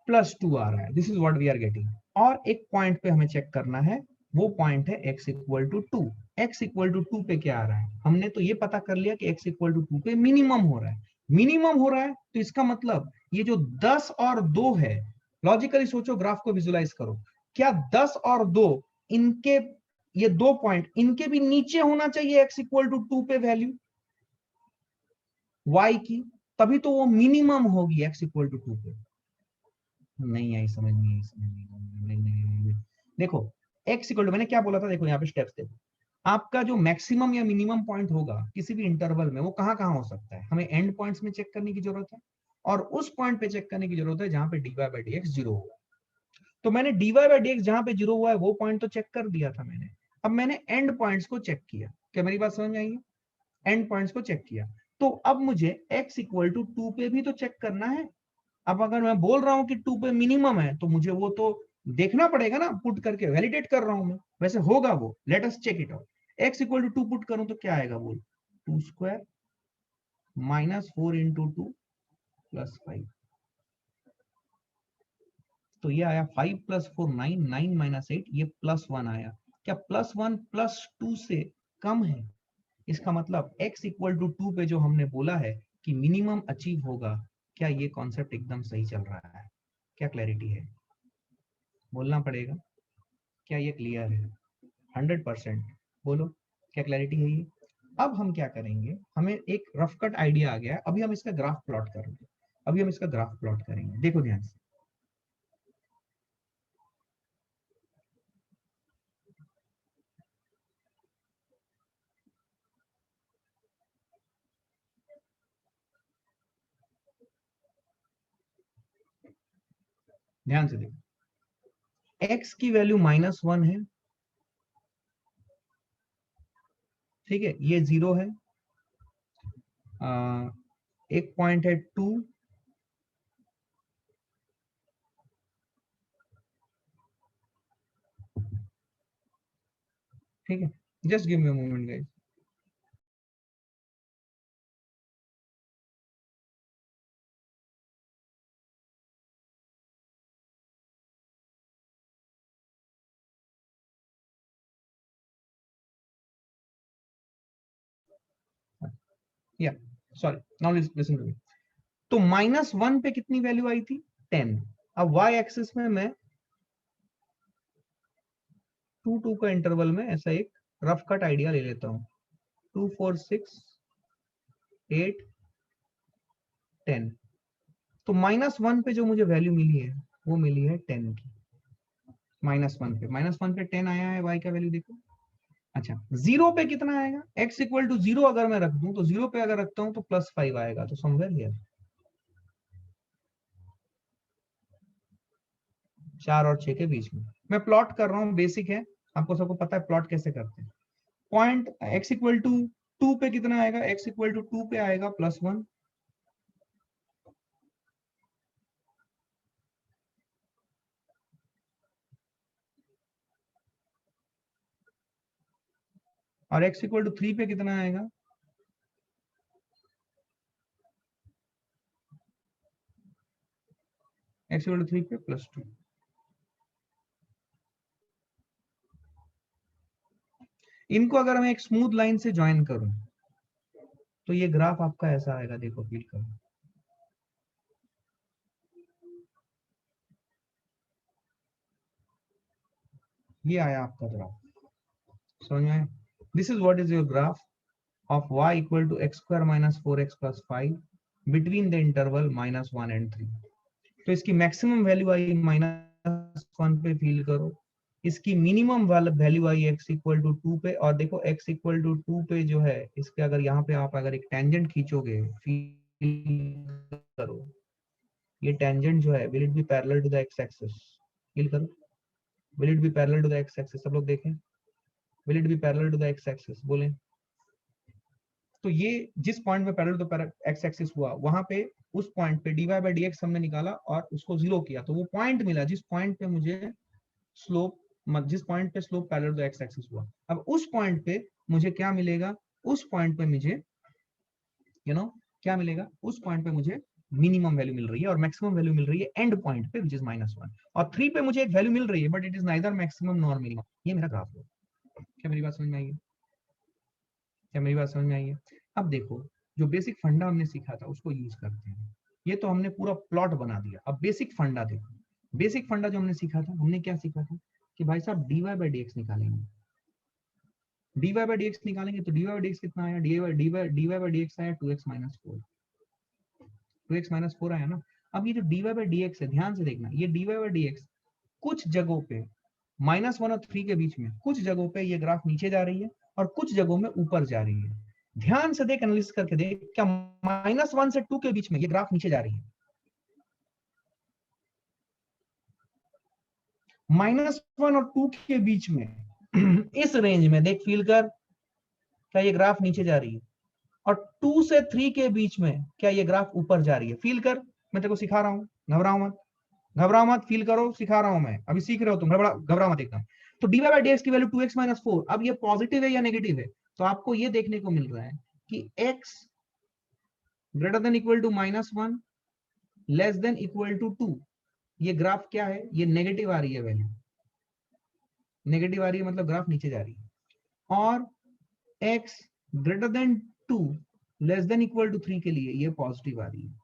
+2 आ रहा है। This is what we are getting. और एक पॉइंट पे हमें चेक करना है, वो पॉइंट है x equal to 2। x equal to 2 पे क्या आ रहा है, हमने तो ये पता कर लिया कि x इक्वल टू 2 पे मिनिमम हो रहा है। मिनिमम हो रहा है तो इसका मतलब ये जो 10 और 2 है, लॉजिकली सोचो, ग्राफ को विजुलाइज करो, क्या 10 और 2 इनके, ये 2 पॉइंट इनके भी नीचे होना चाहिए x इक्वल टू 2 पे वैल्यू y की, तभी तो वो मिनिमम होगी x इक्वल टू 2 पे। नहीं आई समझ, नहीं आई समझ, नहीं। देखो x इक्वल टू, मैंने क्या बोला था, देखो यहाँ पे स्टेप्स देखो, आपका जो मैक्सिमम या मिनिमम पॉइंट होगा किसी भी इंटरवल में, वो कहाँ कहाँ हो सकता है, हमें एंड पॉइंट्स में चेक करने की जरूरत है और उस पॉइंट पे चेक करने की जरूरत है जहां पे dy/dx 0 होगा। तो मैंने dy/dx जहां पे 0 हुआ है वो पॉइंट तो चेक कर दिया था मैंने, अब मैंने एंड पॉइंट्स को चेक किया। क्या मेरी बात समझ में आई है? एंड पॉइंट्स को चेक किया, तो अब मुझे x इक्वल टू 2 पे भी तो चेक करना है। अब अगर मैं बोल रहा हूं कि 2 पे मिनिमम है तो मुझे वो तो देखना पड़ेगा ना, पुट करके वैलिडेट कर रहा हूं मैं, वैसे होगा वो, let us check it out. x equal to 2 put करूं तो क्या आएगा, बोल, 2² -4 × 2 + 5, तो ये आया 5 + 4 9, 9 - 8, ये +1 आया। क्या +1 +2 से कम है? इसका मतलब x इक्वल टू 2 पे जो हमने बोला है कि मिनिमम अचीव होगा, क्या ये कॉन्सेप्ट एकदम सही चल रहा है? क्या क्लैरिटी है? बोलना पड़ेगा, क्या ये क्लियर है? 100% बोलो, क्या क्लैरिटी है ये? अब हम क्या करेंगे, हमें एक रफ कट आइडिया आ गया है, अभी हम इसका ग्राफ प्लॉट करेंगे। अभी हम इसका ग्राफ प्लॉट करेंगे, देखो ध्यान से। ध्यान से देखो, x की वैल्यू -1 है, ठीक है, ये 0 है, एक पॉइंट है 2, ठीक है, just give me a moment guys. या sorry, now listen to me. तो -1 पे कितनी वैल्यू आई थी, 10। अब y एक्सिस में मैं 2 का इंटरवल में ऐसा एक रफ कट आइडिया ले लेता हूं, 2 4 6 8 10। तो -1 पे जो मुझे वैल्यू मिली है वो मिली है 10 की। -1 पे 10 आया है, y का वैल्यू देखो। अच्छा, 0 पे कितना आएगा, x इक्वल टू 0 अगर मैं रख दूं तो 0 पे अगर रखता हूं तो +5 आएगा, तो समवेयर हियर 4 और 6 के बीच में मैं प्लॉट कर रहा हूं, बेसिक है, आपको सबको पता है प्लॉट कैसे करते हैं। पॉइंट x इक्वल टू 2 पे कितना आएगा, x इक्वल टू 2 पे आएगा +1, और x इक्वल टू 3 पे कितना आएगा, x इक्वल टू 3 पे +2। इनको अगर मैं एक स्मूथ लाइन से ज्वाइन करूं तो ये ग्राफ आपका ऐसा आएगा, देखो फील करो, ये आया आपका ग्राफ, समझ में आया? This is what is your graph of y equal to x² - 4x + 5 between the interval -1 and 3। तो इसकी मैक्सिमम वैल्यू आई -1 पे, फील करो, इसकी मिनिमम वैल्यू आई x इक्वल टू 2 पे, और देखो x इक्वल टू 2 पे जो है इसके अगर यहाँ पे आप अगर एक टेंजेंट खींचोगे, फील करो ये टेंजेंट जो है, will it be parallel to the x axis, feel करो, will it be parallel to the x axis, सब लोग देखें, will it be parallel to the x axis, बोलें। तो ये जिस पॉइंट में पैरेलल टू x एक्सिस हुआ वहां पे उस पॉइंट पे dy बाई dx हमने निकाला और उसको जीरो किया, तो वो पॉइंट मिला जिस पॉइंट पे मुझे स्लोप, जिस पॉइंट पे slope parallel to x axis हुआ। अब उस पॉइंट पे मुझे क्या मिलेगा, उस पॉइंट पे मुझे क्या मिलेगा, उस पॉइंट पे मुझे मिनिमम वैल्यू मिल रही है और मैक्सिमम वैल्यू मिल रही है एंड पॉइंट पे विच इज -1, और 3 पे मुझे एक वैल्यू मिल रही है but it is neither maximum nor minimum. ये मेरा ग्राफ है। क्या मेरी बात समझ में आई है? क्या मेरी बात समझ में आई है? अब देखो, जो बेसिक फंडा हमने सीखा था उसको यूज करते हैं। ये तो हमने पूरा प्लॉट बना दिया, अब बेसिक फंडा देखो। बेसिक फंडा जो हमने सीखा था, हमने क्या सीखा था कि भाई साहब dy बाई dx निकालेंगे, dy बाई dx निकालेंगे तो dy बाई dx कितना आया, dy बाई dx आया 2x माइनस 4, 2x माइनस 4 आया ना। अब ये जो dy बाई dx है, ध्यान से देखना, ये dy बाई dx कुछ जगहों पे -1 और 3 के बीच में, कुछ जगहों पे ये ग्राफ नीचे जा रही है और कुछ जगहों में ऊपर जा रही है। ध्यान से देख, एनालिसिस करके देख, क्या -1 से 2 के बीच में ये ग्राफ नीचे जा रही है? -1 और 2 के बीच में इस रेंज में देख, फील कर, क्या ये ग्राफ नीचे जा रही है? और 2 से 3 के बीच में क्या ये ग्राफ ऊपर जा रही है? फील कर, मैं तेरे को सिखा रहा हूं, घबराओ मत, घबराओ मत, फील करो, सिखा रहा हूं मैं, अभी सीख रहे हो तुम, घबराओ मत एकदम। तो dy बाई dx की वैल्यू 2x माइनस 4, अब ये पॉजिटिव है या नेगेटिव है? तो आपको ये देखने को मिल रहा है कि x greater than equal to -1 less than equal to 2, ये ग्राफ क्या है, ये नेगेटिव आ रही है वैल्यू, नेगेटिव आ रही है मतलब ग्राफ नीचे जा रही है। और x greater than 2 less than equal to 3 के लिए ये पॉजिटिव आ रही है।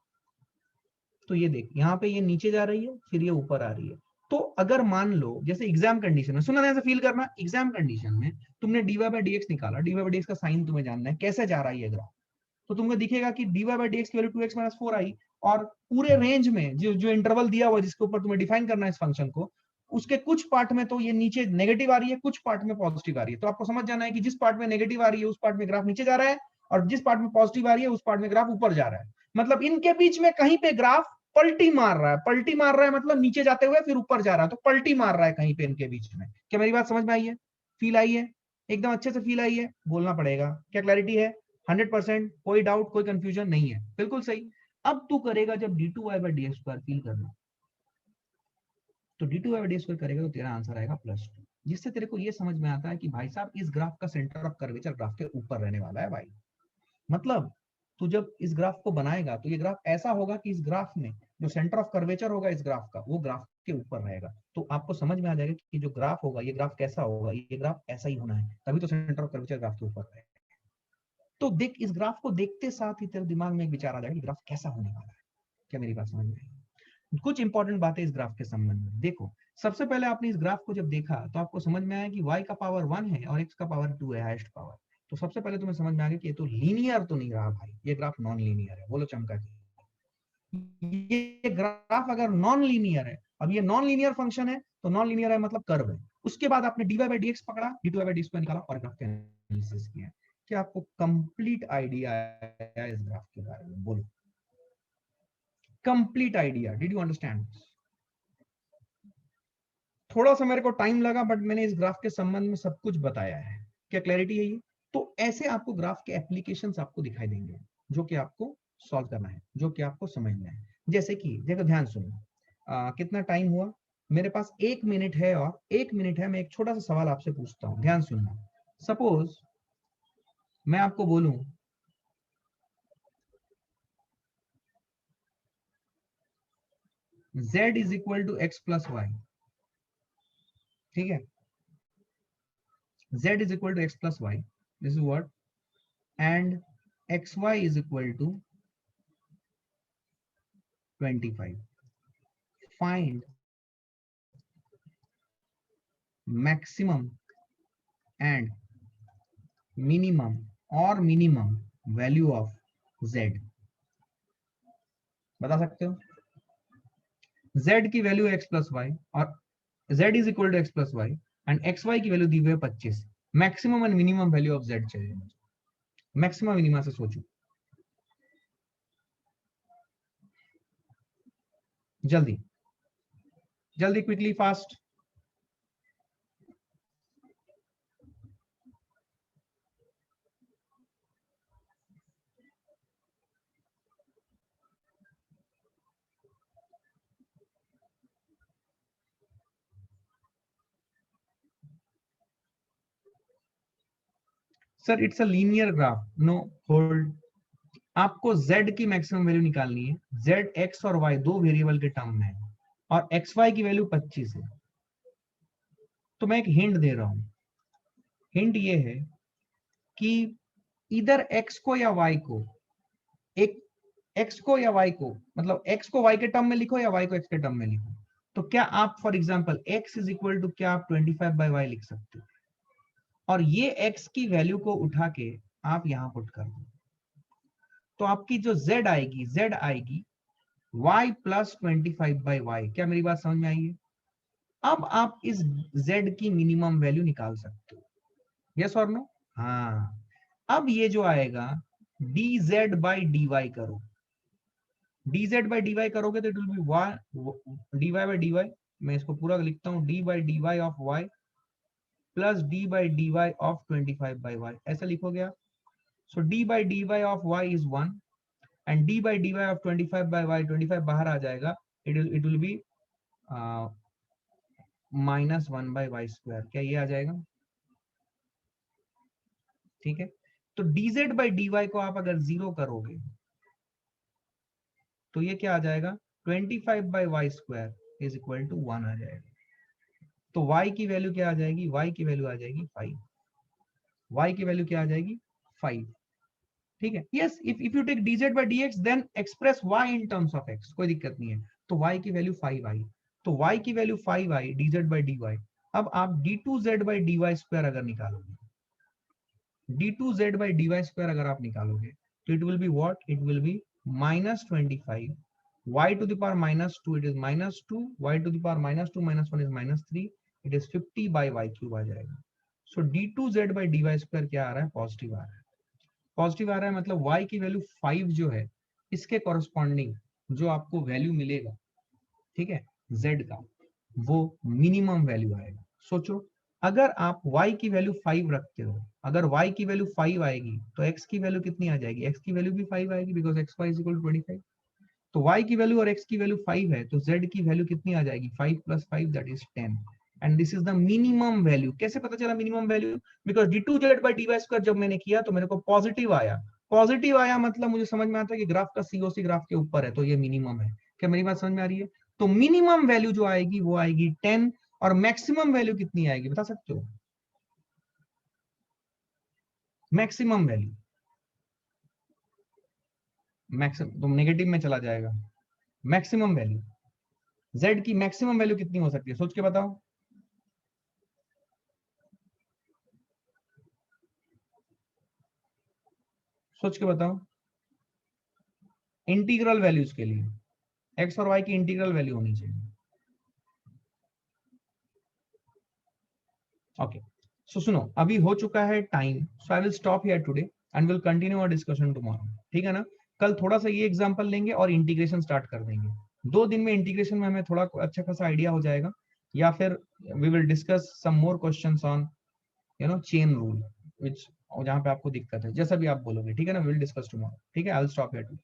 तो ये देख, यहाँ पे ये नीचे जा रही है, फिर ये ऊपर आ रही है। तो अगर मान लो जैसे एग्जाम कंडीशन में, सुना ऐसे फील करना, एग्जाम कंडीशन में तुमने dy बाई dx निकाला, dy बाई dx का साइन तुम्हें जानना है कैसे जा रहा है ये ग्राफ, तो तुम्हें दिखेगा कि dy बाई dx की वैल्यू 2x माइनस 4 आई, और पूरे रेंज में जो इंटरवल दिया हुआ जिसके ऊपर तुम्हें डिफाइन करना है इस फंक्शन को, उसके कुछ पार्ट में तो ये नीचे नेगेटिव आ रही है, कुछ पार्ट में पॉजिटिव आ रही है। तो आपको समझ जाना है कि जिस पार्ट में नेगेटिव आ रही है उस पार्ट में ग्राफ नीचे जा रहा है, और जिस पार्ट में पॉजिटिव आ रही है उस पार्ट में ग्राफ ऊपर जा रहा है। मतलब इनके बीच में कहीं पे ग्राफ पलटी मार रहा है, पलटी मार रहा है मतलब नीचे जाते हुए फिर ऊपर जा रहा है, तो पलटी मार रहा है कहीं पे इनके बीच में। क्या मेरी बात समझ में आई है? फील आई है? एकदम अच्छे से फील आई है? बोलना पड़ेगा। क्या क्लैरिटी है? 100%? कोई डाउट, कोई कंफ्यूजन नहीं है? बिल्कुल सही। अब तू करेगा जब d2y by D square, feel करना, तो d2y बाई डी स्क्वायर करेगा तो तेरा आंसर आएगा +2, जिससे तेरे को ये समझ में आता है कि भाई साहब इस ग्राफ का सेंटर ऑफ कर्वेचर ग्राफ के ऊपर रहने वाला है भाई। मतलब तू जब इस ग्राफ को बनाएगा तो ये ग्राफ ऐसा होगा कि इस ग्राफ में जो सेंटर ऑफ कर्वेचर होगा इस ग्राफ का, वो ग्राफ के ऊपर रहेगा। तो आपको समझ में आ जाएगा कि जो ग्राफ होगा ये ग्राफ कैसा होगा, ये ग्राफ ऐसा ही होना है, तभी तो सेंटर ऑफ कर्वेचर ग्राफ के ऊपर रहेगा। तो देख, इस ग्राफ को देखते साथ ही तेरे दिमाग में एक विचार आ जाएगा कि ग्राफ कैसा होने वाला है। क्या मेरी बात समझ में आई? कुछ इंपॉर्टेंट बातें इस ग्राफ के संबंध में देखो। सबसे पहले आपने इस ग्राफ को जब देखा तो आपको समझ में आया कि y का पावर 1 है और x का पावर 2 है, हाईएस्ट पावर। तो सबसे पहले तुम्हें समझ में आ गया कि ये तो लीनियर तो नहीं रहा भाई, ये ग्राफ नॉन लीनियर है। बोलो चमका जी, ये ग्राफ अगर नॉन लीनियर है, अब ये नॉन लीनियर फंक्शन है तो नॉन लीनियर है मतलब कर्व है। उसके बाद आपने dy बाई dx पकड़ा, d2y बाई d2 निकाला और ग्राफ के एनालिसिस किया। क्या आपको कंप्लीट आइडिया आया इस ग्राफ के बारे में? बोलो, complete idea, did you understand? थोड़ा सा मेरे को टाइम लगा बट मैंने इस ग्राफ के संबंध में सब कुछ बताया है। क्या क्लैरिटी है ये? तो ऐसे आपको ग्राफ के एप्लीकेशंस आपको दिखाई देंगे जो कि आपको सॉल्व करना है, जो कि आपको समझना है। जैसे कि देखो, ध्यान सुनो, कितना टाइम हुआ मेरे पास? 1 मिनट है, और 1 मिनट है, मैं एक छोटा सा सवाल आपसे पूछता हूं, ध्यान सुनना। सपोज मैं आपको बोलूं z is equal to x plus y, ठीक है, z is equal to x plus y, this is what, and xy is equal to 25. Find maximum and minimum value of z. बता सकते हो? z की value x plus Y और z is equal to X plus Y and X Y की value दी हुई है 25। Maximum and minimum value of z चाहिए मुझे। मैक्सिमम मिनिमम से सोचो जल्दी जल्दी, quickly, fast. Sir it's a linear graph, no hold. आपको z की मैक्सिमम वैल्यू निकालनी है। z x और y दो वेरिएबल के टर्म में है और एक्स वाई की वैल्यू 25 है। तो मैं एक हिंट दे रहा हूं। हिंट ये है कि इधर x को या y को, एक x को या y को, मतलब x को y के टर्म में लिखो या y को x के टर्म में लिखो। तो क्या आप for example x is equal to क्या आप 25/y लिख सकते हो, और ये x की वैल्यू को उठा के आप यहां पुट कर दो, तो आपकी जो z आएगी y प्लस 25/y। क्या मेरी बात समझ में आई है? अब आप इस z की मिनिमम वैल्यू निकाल सकते हो, यस और नो? हाँ। अब ये जो आएगा dz/dy करो, dz/dy करोगे तो it will be y dy/dy। मैं इसको पूरा लिखता हूं, d/dy of y plus d/dy of 25/y, ऐसा लिखोगे आप। सो d/dy of y is 1 and d/dy of 25/y, 25 बाहर आ जाएगा, इट विल बी -1/y²। क्या ये आ जाएगा? ठीक है। तो dz/dy को आप अगर 0 करोगे तो ये क्या आ जाएगा? 25/y² इज इक्वल टू 1 आ जाएगा। तो y की वैल्यू क्या आ जाएगी? y की वैल्यू आ जाएगी 5। y की वैल्यू क्या आ जाएगी? 5। ठीक है। Yes, if you take dz/dx then express y in terms of x, कोई दिक्कत नहीं है। तो y की वैल्यू 5 आई, तो y की वैल्यू 5 आई dz/dy। अब आप d2z/dy² अगर निकालोगे, d2z/dy² अगर आप निकालोगे तो it will be what? It will be -25 y to the power -2, it is -2 y to the power -2 -1 is -3, it is 50/y³ आ जाएगा। सो d2z/dy² क्या आ रहा है? पॉजिटिव आ रहा है। पॉजिटिव आ रहा है मतलब y की वैल्यू 5 जो है, इसके कॉरस्पॉन्डिंग जो आपको वैल्यू मिलेगा, ठीक है, z का, वो मिनिमम वैल्यू आएगा। सोचो, अगर आप y की वैल्यू 5 रखते हो, अगर y की वैल्यू 5 आएगी तो x की वैल्यू कितनी आ जाएगी? x की वैल्यू भी 5 आएगी, because xy is equal to 25। तो y की वैल्यू और x की वैल्यू 5 है, तो z की वैल्यू कितनी आ जाएगी? 5 + 5 that is 10, and this is the minimum value. कैसे पता चला मिनिमम वैल्यू? बिकॉज d2z/dy² जब मैंने किया तो मेरे को पॉजिटिव आया। पॉजिटिव आया मतलब मुझे समझ में आता है कि ग्राफ का सीओसी ग्राफ के ऊपर है, तो ये मिनिमम है। क्या मेरी बात समझ में आ रही है? तो मिनिमम वैल्यू जो आएगी वो आएगी 10, और मैक्सिमम वैल्यू कितनी आएगी बता सकते हो? मैक्सिमम वैल्यू, मैक्सिमम तो नेगेटिव में चला जाएगा। मैक्सिमम वैल्यू, z की मैक्सिमम वैल्यू कितनी हो सकती है? सोच के बताओ। सोच के बताओ। इंटीग्रल वैल्यूज के लिए x और y की इंटीग्रल वैल्यू होनी चाहिए। ओके, सो सुनो, अभी हो चुका है time, so I will stop here today and will continue our discussion tomorrow. ठीक है ना? कल थोड़ा सा ये एग्जांपल लेंगे और इंटीग्रेशन स्टार्ट कर देंगे। 2 दिन में इंटीग्रेशन में हमें थोड़ा अच्छा खासा आइडिया हो जाएगा, या फिर we will discuss some more questions on chain rule, which जहां पे आपको दिक्कत है, जैसा भी आप बोलोगे। ठीक है ना? Will discuss tomorrow. ठीक है, आई विल स्टॉप हियर टुडे।